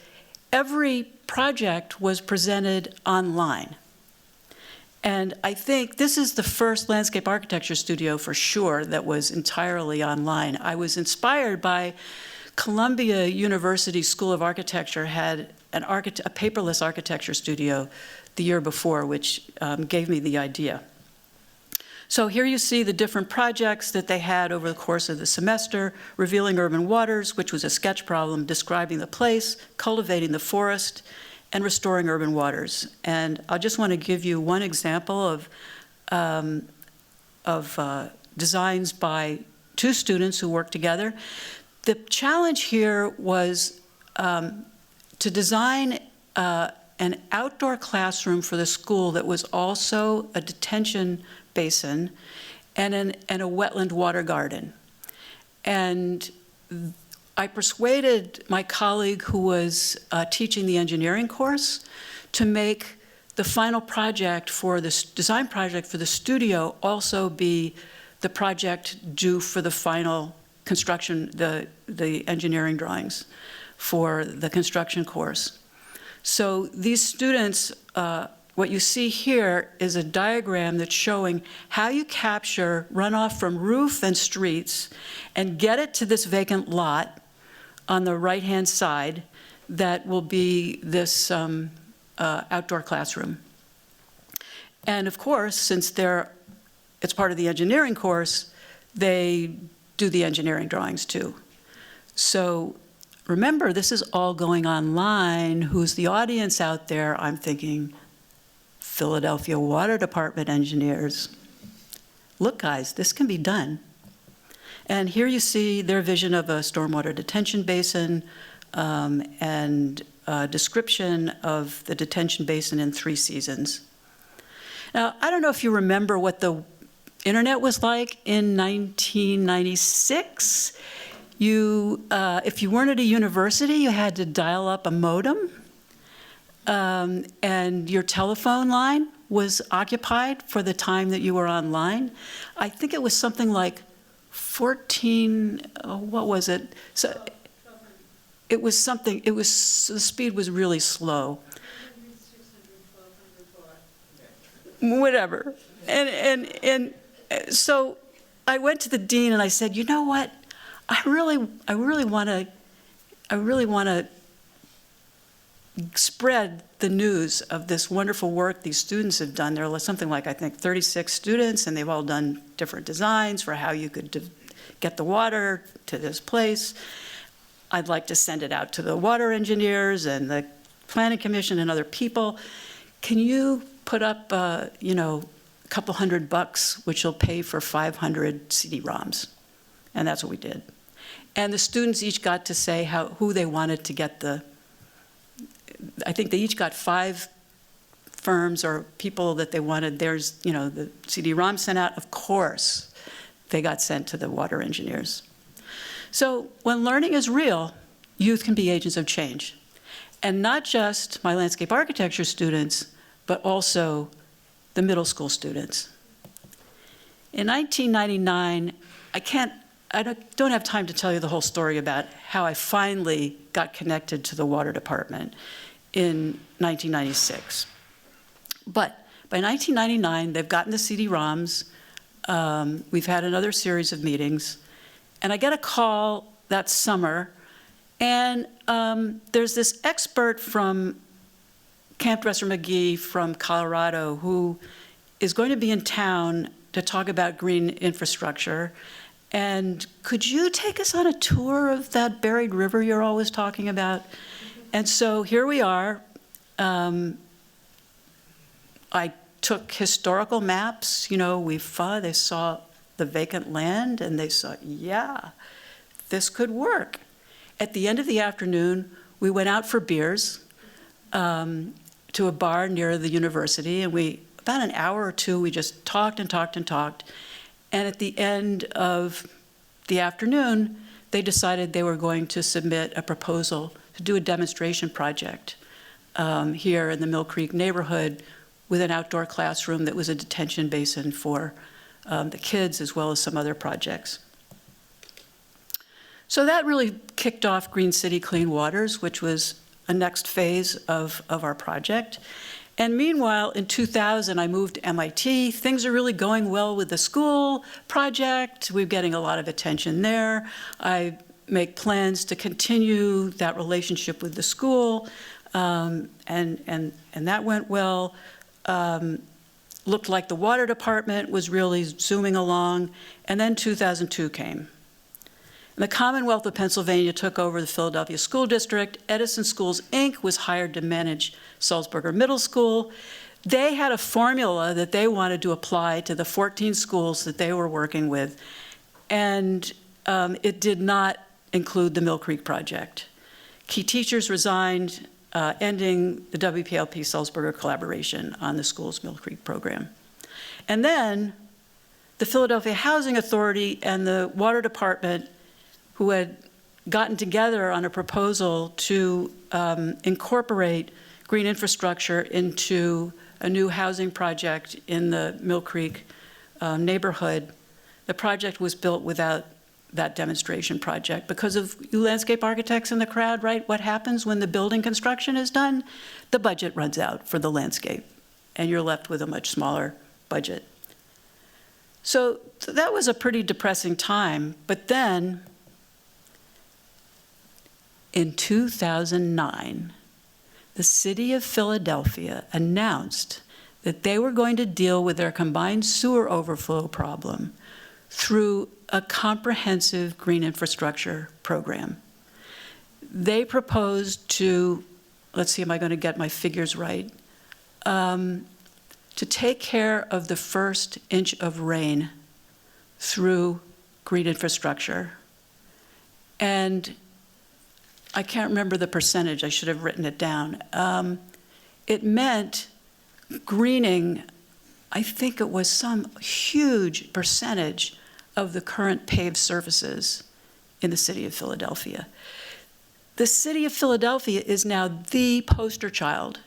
every project was presented online. And I think this is the first landscape architecture studio for sure that was entirely online. I was inspired by Columbia University School of Architecture had a paperless architecture studio the year before, which gave me the idea. So here you see the different projects that they had over the course of the semester: Revealing Urban Waters, which was a sketch problem describing the place, Cultivating the Forest, and Restoring Urban Waters. And I just want to give you one example of designs by two students who worked together. The challenge here was to design an outdoor classroom for the school that was also a detention basin and a wetland water garden. And I persuaded my colleague who was teaching the engineering course to make the final project for this design project for the studio also be the project due for the final construction, the engineering drawings for the construction course. So these students, what you see here is a diagram that's showing how you capture runoff from roof and streets and get it to this vacant lot on the right-hand side that will be this outdoor classroom. And of course, since it's part of the engineering course, they do the engineering drawings too. So remember, this is all going online. Who's the audience out there? I'm thinking Philadelphia Water Department engineers. Look, guys, this can be done. And here you see their vision of a stormwater detention basin and a description of the detention basin in 3 seasons. Now, I don't know if you remember what the internet was like in 1996. If you weren't at a university, you had to dial up a modem, and your telephone line was occupied for the time that you were online. I think it was something like 14, what was it? So it was something, the speed was really slow. Whatever. And so I went to the dean and I said, you know what? I really want to spread the news of this wonderful work these students have done. There are something like, I think, 36 students, and they've all done different designs for how you could get the water to this place. I'd like to send it out to the water engineers and the planning commission and other people. Can you put up, a couple $100, which will pay for 500 CD-ROMs? And that's what we did. And the students each got to say who they wanted to get I think they each got 5 firms or people that they wanted. There's, the CD-ROM sent out. Of course, they got sent to the water engineers. So when learning is real, youth can be agents of change. And not just my landscape architecture students, but also the middle school students. In 1999, I don't have time to tell you the whole story about how I finally got connected to the water department in 1996. But by 1999, they've gotten the CD-ROMs. We've had another series of meetings. And I get a call that summer, and there's this expert from Camp Dresser-McGee from Colorado who is going to be in town to talk about green infrastructure. And could you take us on a tour of that buried river you're always talking about? And so here we are. I took historical maps, you know, they saw the vacant land and they saw, yeah, this could work. At the end of the afternoon, we went out for beers to a bar near the university, and about an hour or two, we just talked and talked and talked. And at the end of the afternoon, they decided they were going to submit a proposal to do a demonstration project here in the Mill Creek neighborhood with an outdoor classroom that was a detention basin for the kids, as well as some other projects. So that really kicked off Green City Clean Waters, which was a next phase of our project. And meanwhile, in 2000, I moved to MIT. Things are really going well with the school project. We're getting a lot of attention there. I make plans to continue that relationship with the school, and that went well. Looked like the water department was really zooming along, and then 2002 came. And the Commonwealth of Pennsylvania took over the Philadelphia School District. Edison Schools, Inc. was hired to manage Salzburger Middle School. They had a formula that they wanted to apply to the 14 schools that they were working with, and it did not include the Mill Creek project. Key teachers resigned, ending the WPLP Salzburger collaboration on the school's Mill Creek program. And then the Philadelphia Housing Authority and the Water Department, who had gotten together on a proposal to incorporate green infrastructure into a new housing project in the Mill Creek neighborhood. The project was built without that demonstration project because of you landscape architects in the crowd, right? What happens when the building construction is done? The budget runs out for the landscape, and you're left with a much smaller budget. So that was a pretty depressing time, but then in 2009, the city of Philadelphia announced that they were going to deal with their combined sewer overflow problem through a comprehensive green infrastructure program. They proposed to, let's see, am I going to get my figures right, to take care of the first inch of rain through green infrastructure. And I can't remember the percentage, I should have written it down. It meant greening, I think it was some huge percentage of the current paved surfaces in the city of Philadelphia. The city of Philadelphia is now the poster child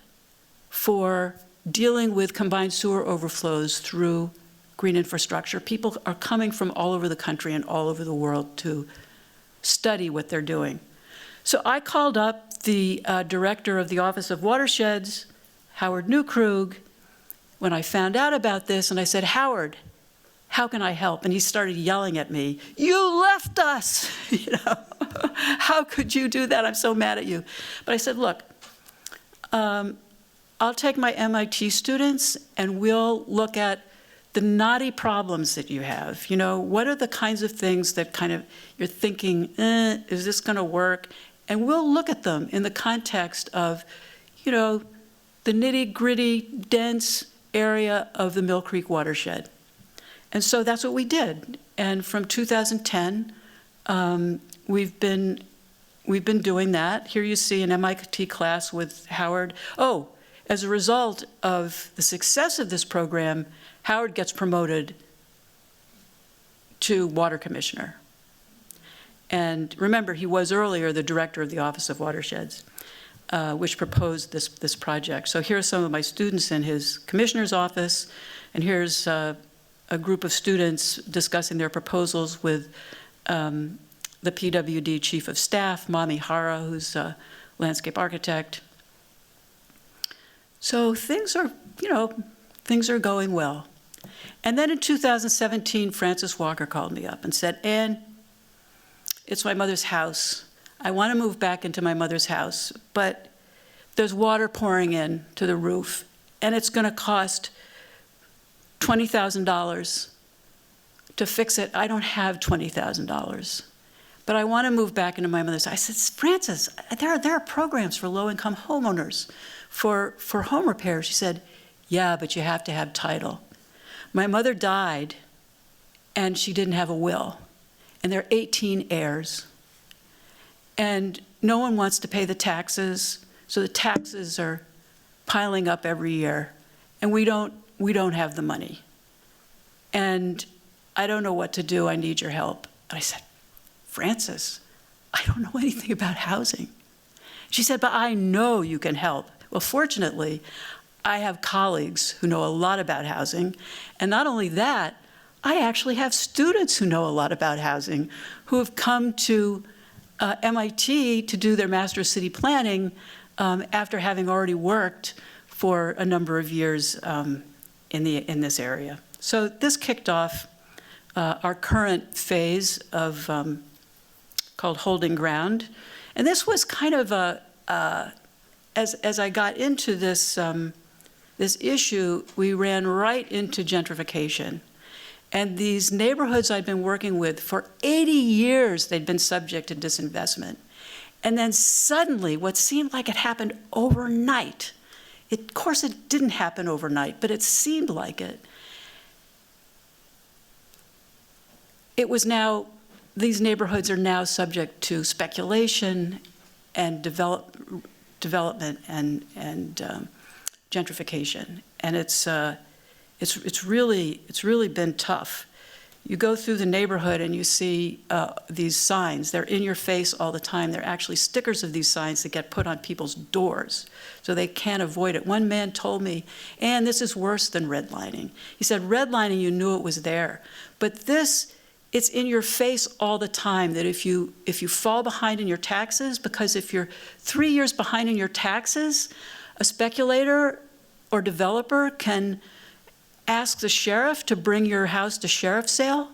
for dealing with combined sewer overflows through green infrastructure. People are coming from all over the country and all over the world to study what they're doing. So I called up the director of the Office of Watersheds, Howard Newkrug, when I found out about this, and I said, Howard, how can I help? And he started yelling at me, you left us, you know, how could you do that? I'm so mad at you. But I said, look, I'll take my MIT students and we'll look at the knotty problems that you have. You know, what are the kinds of things that kind of you're thinking, is this gonna work? And we'll look at them in the context of, you know, the nitty-gritty, dense area of the Mill Creek watershed. And so that's what we did. And from 2010, we've been doing that. Here you see an MIT class with Howard. Oh, as a result of the success of this program, Howard gets promoted to water commissioner. And remember, he was earlier the director of the Office of Watersheds, which proposed this project. So here are some of my students in his commissioner's office, and here's a group of students discussing their proposals with the PWD Chief of Staff, Mami Hara, who's a landscape architect. So things are, things are going well. And then in 2017, Francis Walker called me up and said, Ann, it's my mother's house. I want to move back into my mother's house, but there's water pouring in to the roof, and it's going to cost $20,000 to fix it. I don't have $20,000, but I want to move back into my mother's house. I said, Francis, there are programs for low-income homeowners for home repairs. She said, yeah, but you have to have title. My mother died, and she didn't have a will, and there are 18 heirs. And no one wants to pay the taxes, so the taxes are piling up every year, and we don't have the money. And I don't know what to do, I need your help. I said, Francis, I don't know anything about housing. She said, but I know you can help. Well, fortunately, I have colleagues who know a lot about housing, and not only that, I actually have students who know a lot about housing who have come to MIT to do their Master of City Planning after having already worked for a number of years in this area. So this kicked off our current phase of called Holding Ground, and this was kind of as I got into this this issue, we ran right into gentrification. And these neighborhoods I'd been working with for 80 years, they'd been subject to disinvestment. And then suddenly, what seemed like it happened overnight, of course it didn't happen overnight, but it seemed like it. It was now, these neighborhoods are now subject to speculation and development and gentrification. And it's really been tough. You go through the neighborhood and you see these signs. They're in your face all the time. They're actually stickers of these signs that get put on people's doors so they can't avoid it. One man told me, Ann, this is worse than redlining. He said, redlining, you knew it was there. But this, it's in your face all the time that if you fall behind in your taxes, because if you're 3 years behind in your taxes, a speculator or developer can ask the sheriff to bring your house to sheriff's sale,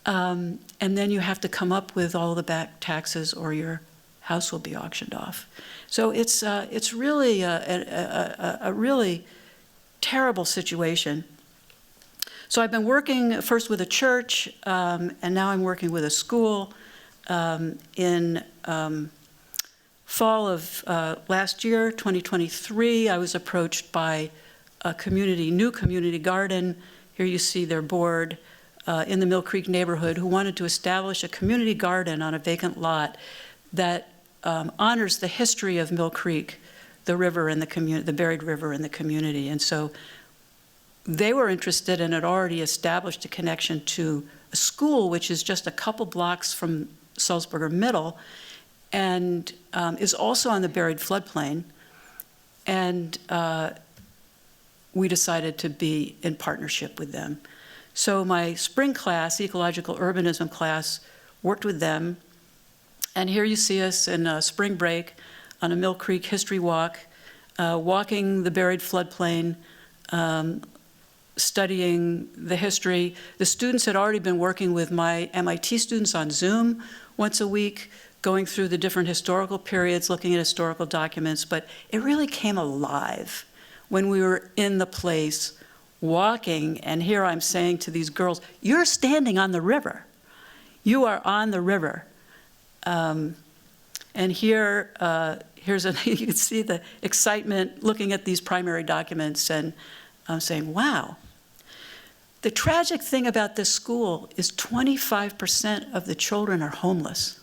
and then you have to come up with all the back taxes or your house will be auctioned off. So it's really a really terrible situation. So I've been working first with a church, and now I'm working with a school. In fall of last year, 2023, I was approached by a new community garden. Here you see their board in the Mill Creek neighborhood, who wanted to establish a community garden on a vacant lot that honors the history of Mill Creek, the river and the buried river in the community. And so they were interested and had already established a connection to a school, which is just a couple blocks from Salzburger Middle, and is also on the buried floodplain. And we decided to be in partnership with them. So my spring class, ecological urbanism class, worked with them. And here you see us in spring break on a Mill Creek history walk, walking the buried floodplain, studying the history. The students had already been working with my MIT students on Zoom once a week, going through the different historical periods, looking at historical documents, but it really came alive when we were in the place walking. And here I'm saying to these girls, you're standing on the river. You are on the river. And here, you can see the excitement looking at these primary documents, and I'm saying, wow. The tragic thing about this school is 25% of the children are homeless,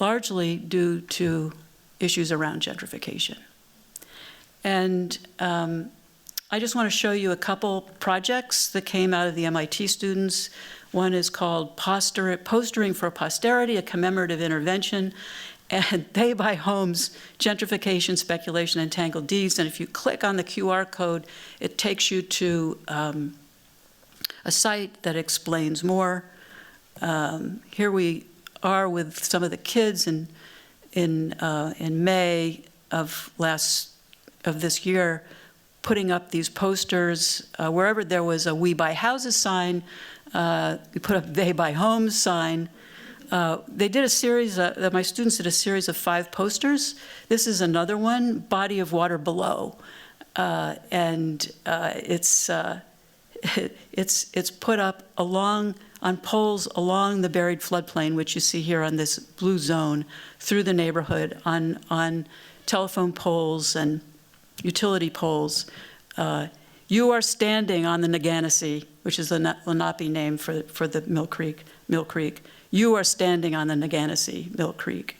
largely due to issues around gentrification. And I just want to show you a couple projects that came out of the MIT students. One is called Postering for Posterity, a commemorative intervention. And they buy homes, gentrification, speculation, and tangled deeds. And if you click on the QR code, it takes you to a site that explains more. Here we are with some of the kids in May of last of this year, putting up these posters. Wherever there was a We Buy Houses sign, we put up They Buy Homes sign. They did a series, my students did a series of 5 posters. This is another one, Body of Water Below. It's put up on poles along the buried floodplain, which you see here on this blue zone, through the neighborhood, on telephone poles and utility poles. You are standing on the Nagansee, which is the Lenape name for the Mill Creek. You are standing on the Nagansee, Mill Creek.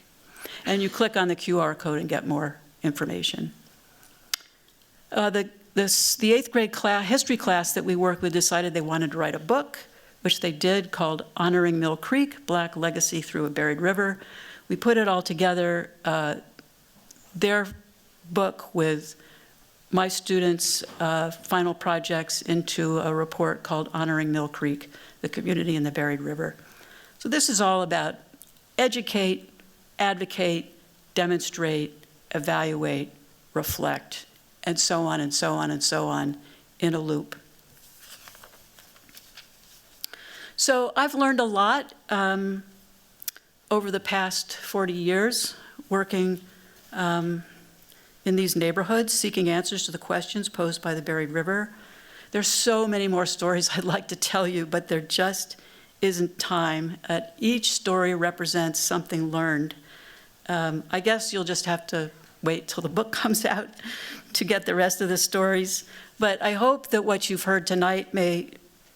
And you click on the QR code and get more information. The 8th grade history class that we worked with decided they wanted to write a book, which they did, called Honoring Mill Creek, Black Legacy Through a Buried River. We put it all together, their book with my students' final projects, into a report called Honoring Mill Creek, the Community in the Buried River. So this is all about educate, advocate, demonstrate, evaluate, reflect, and so on and so on and so on, in a loop. So I've learned a lot over the past 40 years working in these neighborhoods, seeking answers to the questions posed by the buried river. There's so many more stories I'd like to tell you, but there just isn't time. Each story represents something learned. I guess you'll just have to wait till the book comes out to get the rest of the stories. But I hope that what you've heard tonight may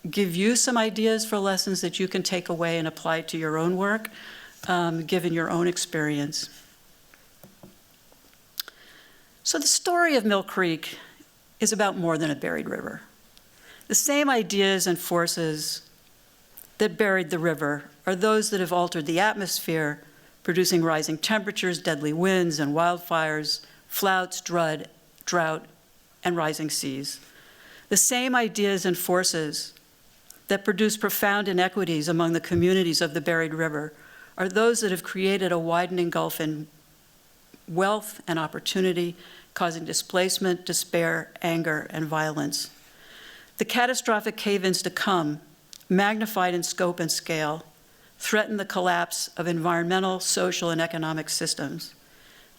give you some ideas for lessons that you can take away and apply to your own work, given your own experience. So the story of Mill Creek is about more than a buried river. The same ideas and forces that buried the river are those that have altered the atmosphere, producing rising temperatures, deadly winds, and wildfires, flouts, drought, and rising seas. The same ideas and forces that produce profound inequities among the communities of the buried river are those that have created a widening gulf in wealth and opportunity, causing displacement, despair, anger, and violence. The catastrophic cave-ins to come, magnified in scope and scale, threaten the collapse of environmental, social, and economic systems.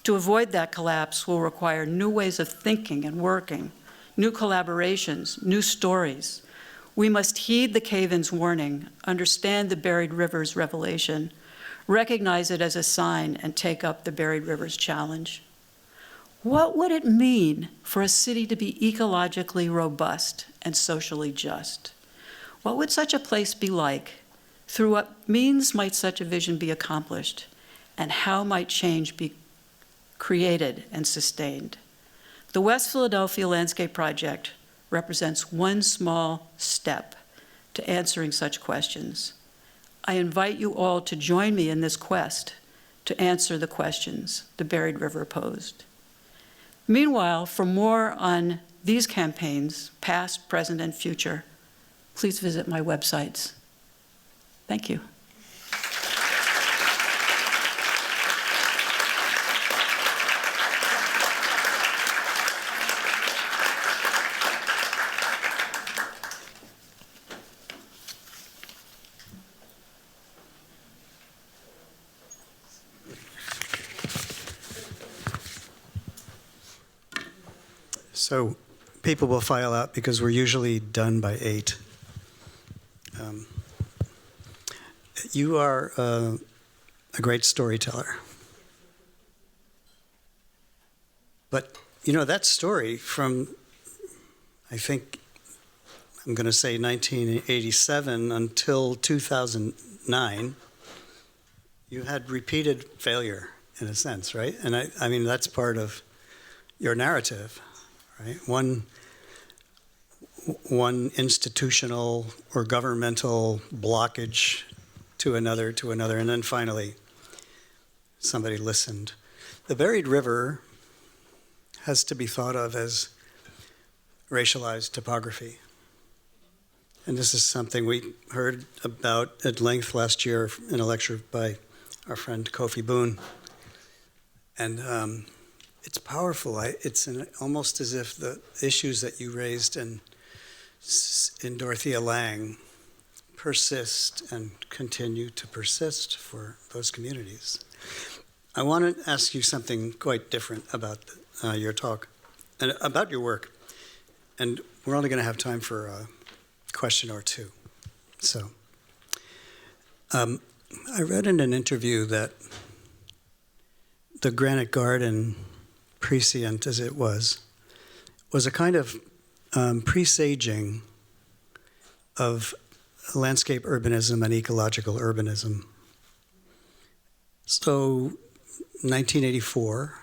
To avoid that collapse will require new ways of thinking and working, new collaborations, new stories. We must heed the cave-in's warning, understand the buried river's revelation, recognize it as a sign, and take up the buried river's challenge. What would it mean for a city to be ecologically robust and socially just? What would such a place be like? Through what means might such a vision be accomplished? And how might change be created and sustained? The West Philadelphia Landscape Project represents one small step to answering such questions. I invite you all to join me in this quest to answer the questions the buried river posed. Meanwhile, for more on these campaigns, past, present, and future, please visit my websites. Thank you. So people will file out because we're usually done by 8. You are a great storyteller. But, you know, that story from, I think, I'm going to say 1987 until 2009, you had repeated failure, in a sense, right? And I mean, that's part of your narrative, right? One institutional or governmental blockage to another, and then finally somebody listened. The buried river has to be thought of as racialized topography. And this is something we heard about at length last year in a lecture by our friend Kofi Boone. And it's powerful. It's almost as if the issues that you raised in Dorothea Lange persist and continue to persist for those communities. I want to ask you something quite different about your talk and about your work. And we're only going to have time for a question or two. So, I read in an interview that the Granite Garden prescient, as it was a kind of presaging of landscape urbanism and ecological urbanism. So, 1984,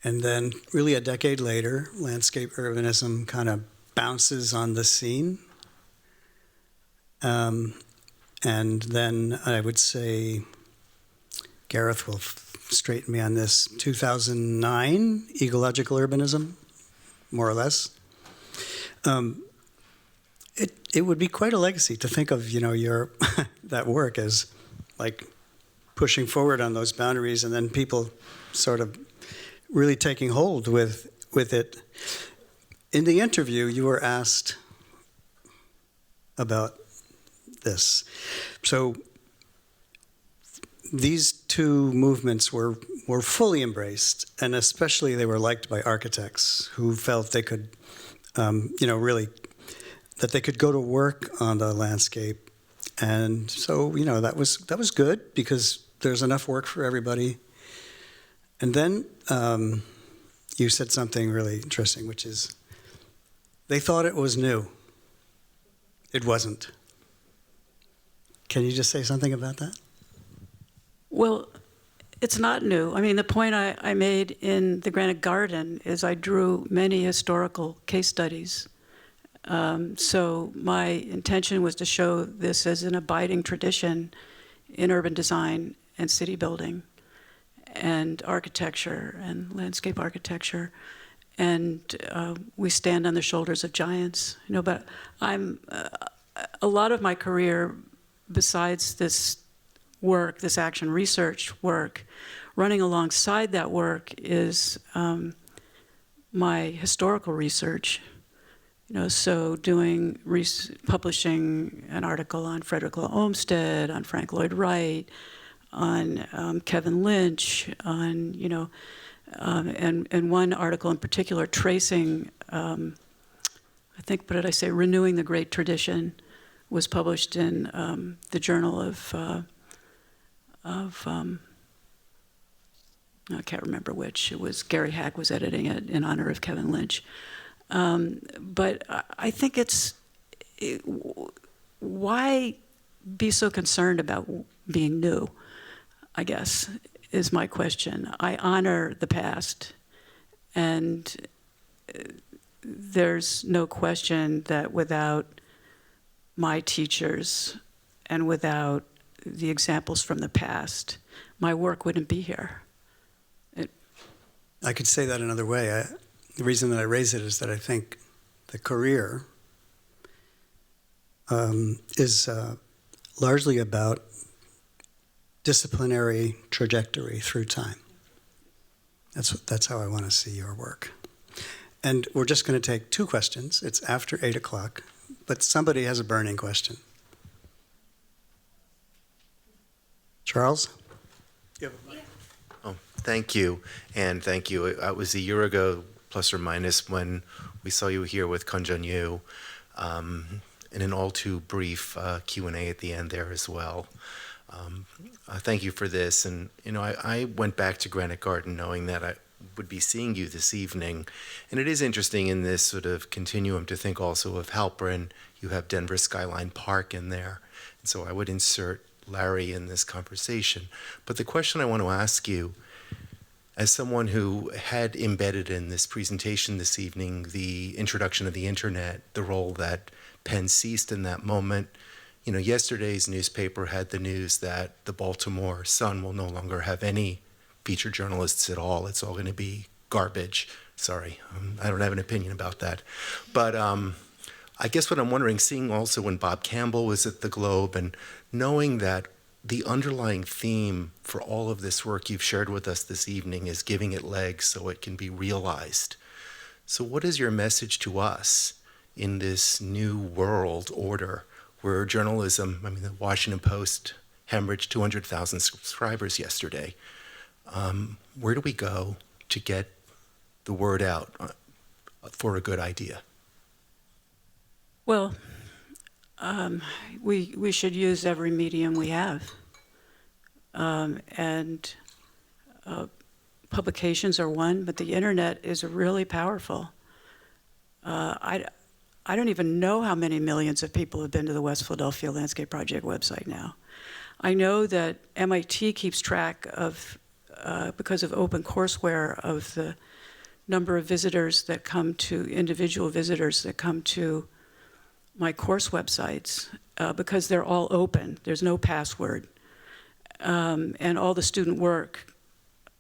and then really a decade later, landscape urbanism kind of bounces on the scene. And then I would say, Gareth will straighten me on this, 2009, ecological urbanism, more or less. It would be quite a legacy to think of, your that work as like pushing forward on those boundaries, and then people sort of really taking hold with it. In the interview, you were asked about this. So these two movements were fully embraced, and especially they were liked by architects who felt they could, really, that they could go to work on the landscape. And so, that was good because there's enough work for everybody. And then you said something really interesting, which is they thought it was new. It wasn't. Can you just say something about that? Well, it's not new. I mean, the point I made in the Granite Garden is I drew many historical case studies. So my intention was to show this as an abiding tradition in urban design and city building and architecture and landscape architecture. And we stand on the shoulders of giants. But I'm a lot of my career, besides this work, this action research work, running alongside that work is my historical research. So publishing an article on Frederick Olmsted, on Frank Lloyd Wright, on Kevin Lynch, on and one article in particular tracing, I think, what did I say? Renewing the Great Tradition, was published in the Journal of I can't remember which. It was Gary Hack was editing it in honor of Kevin Lynch. But I think why be so concerned about being new, I guess, is my question. I honor the past, and there's no question that without my teachers and without the examples from the past, my work wouldn't be here. I could say that another way. The reason that I raise it is that I think the career is largely about disciplinary trajectory through time. That's how I want to see your work. And we're just going to take two questions. It's after 8 o'clock, but somebody has a burning question. Charles? Oh, thank you, and thank you. It was a year ago, plus or minus, when we saw you here with Kunjun Yu, in an all too brief Q&A at the end there as well. Thank you for this, and I went back to Granite Garden knowing that I would be seeing you this evening, and it is interesting in this sort of continuum to think also of Halpern. You have Denver Skyline Park in there, and so I would insert Larry in this conversation. But the question I want to ask you, as someone who had embedded in this presentation this evening the introduction of the internet, the role that Penn ceased in that moment, yesterday's newspaper had the news that the Baltimore Sun will no longer have any featured journalists at all. It's all going to be garbage. Sorry, I don't have an opinion about that. But I guess what I'm wondering, seeing also when Bob Campbell was at the Globe and knowing that the underlying theme for all of this work you've shared with us this evening is giving it legs so it can be realized. So what is your message to us in this new world order where journalism, I mean, the Washington Post hemorrhaged 200,000 subscribers yesterday. Where do we go to get the word out for a good idea? Well, we should use every medium we have. And publications are one, but the internet is really powerful. I don't even know how many millions of people have been to the West Philadelphia Landscape Project website now. I know that MIT keeps track of, because of OpenCourseWare, of the number of visitors that come to, individual visitors that come to my course websites, because they're all open. There's no password. And all the student work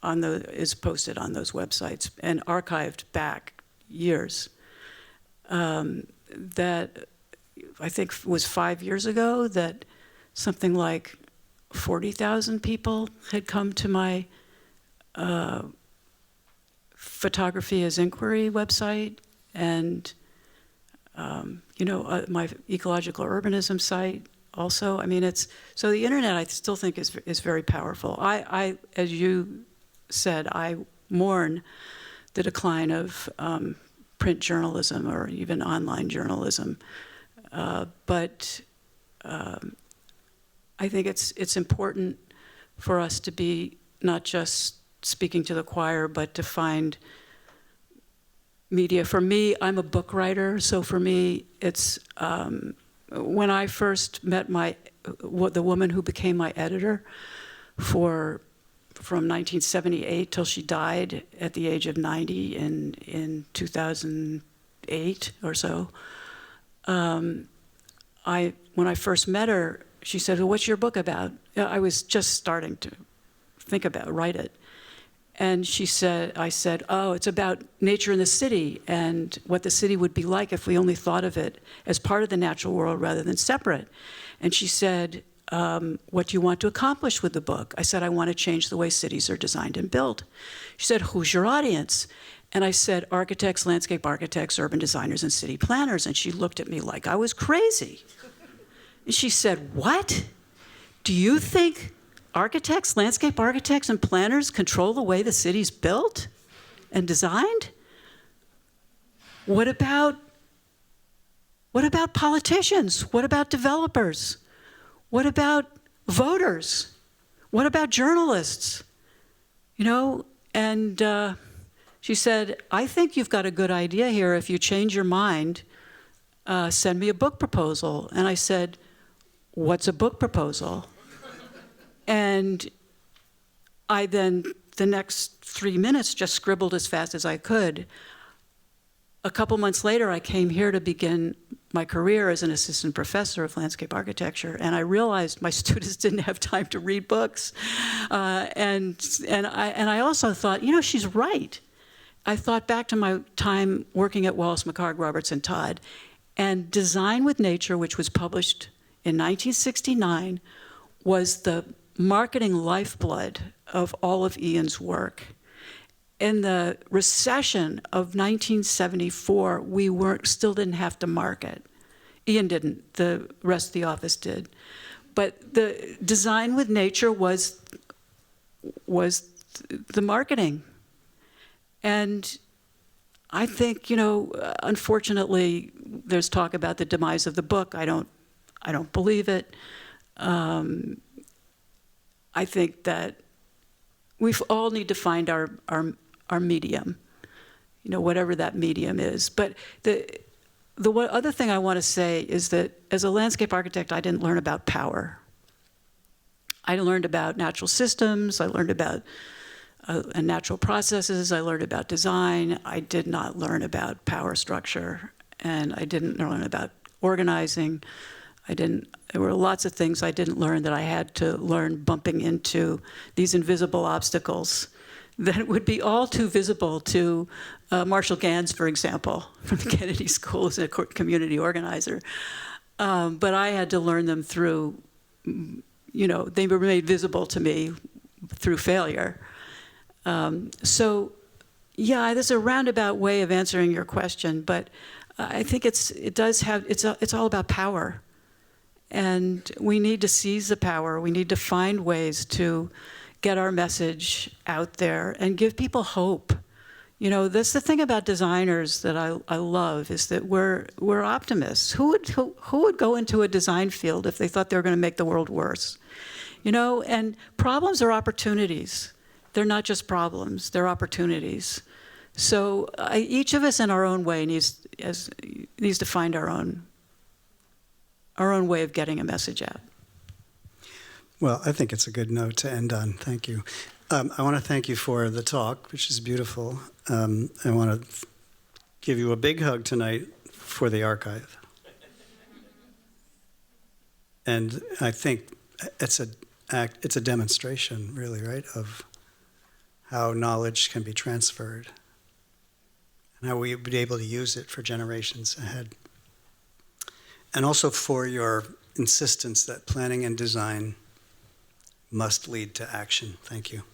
is posted on those websites and archived back years. That I think was 5 years ago that something like 40,000 people had come to my Photography as Inquiry website and my ecological urbanism site also. I mean, so the internet I still think is very powerful. I, as you said, I mourn the decline of print journalism or even online journalism. But I think it's important for us to be not just speaking to the choir, but to find media. For me, I'm a book writer, so for me, it's when I first met the woman who became my editor from 1978 till she died at the age of 90 in 2008 or so. When I first met her, she said, "Well, what's your book about?" I was just starting to write it. And I said, "Oh, it's about nature in the city and what the city would be like if we only thought of it as part of the natural world rather than separate." And she said, "What do you want to accomplish with the book?" I said, "I want to change the way cities are designed and built." She said, "Who's your audience?" And I said, "Architects, landscape architects, urban designers, and city planners." And she looked at me like I was crazy. And she said, "What? Do you think architects, landscape architects, and planners control the way the city's built and designed? What about politicians? What about developers? What about voters? What about journalists?" And she said, "I think you've got a good idea here. If you change your mind, send me a book proposal." And I said, "What's a book proposal?" And I then, the next 3 minutes, just scribbled as fast as I could. A couple months later, I came here to begin my career as an assistant professor of landscape architecture, and I realized my students didn't have time to read books. And I also thought, she's right. I thought back to my time working at Wallace McHarg, Roberts, and Todd, and Design with Nature, which was published in 1969, was the marketing lifeblood of all of Ian's work. In the recession of 1974, we still didn't have to market. Ian didn't, the rest of the office did. But the Design with Nature was the marketing. And I think, unfortunately, there's talk about the demise of the book. I don't believe it. I think that we all need to find our medium, whatever that medium is. But the other thing I want to say is that as a landscape architect, I didn't learn about power. I learned about natural systems. I learned about natural processes. I learned about design. I did not learn about power structure, and I didn't learn about organizing. There were lots of things I didn't learn that I had to learn bumping into these invisible obstacles that would be all too visible to Marshall Gans, for example, from the Kennedy School as a community organizer. But I had to learn them through, they were made visible to me through failure. So, yeah, this is a roundabout way of answering your question, but I think it's all about power. And we need to seize the power. We need to find ways to get our message out there and give people hope. That's the thing about designers that I love, is that we're optimists. Who would go into a design field if they thought they were going to make the world worse? And problems are opportunities. They're not just problems, they're opportunities. So each of us in our own way needs to find our own way of getting a message out. Well, I think it's a good note to end on. Thank you. I want to thank you for the talk, which is beautiful. I want to give you a big hug tonight for the archive. And I think it's a demonstration, really, right, of how knowledge can be transferred and how we'll be able to use it for generations ahead. And also for your insistence that planning and design must lead to action. Thank you.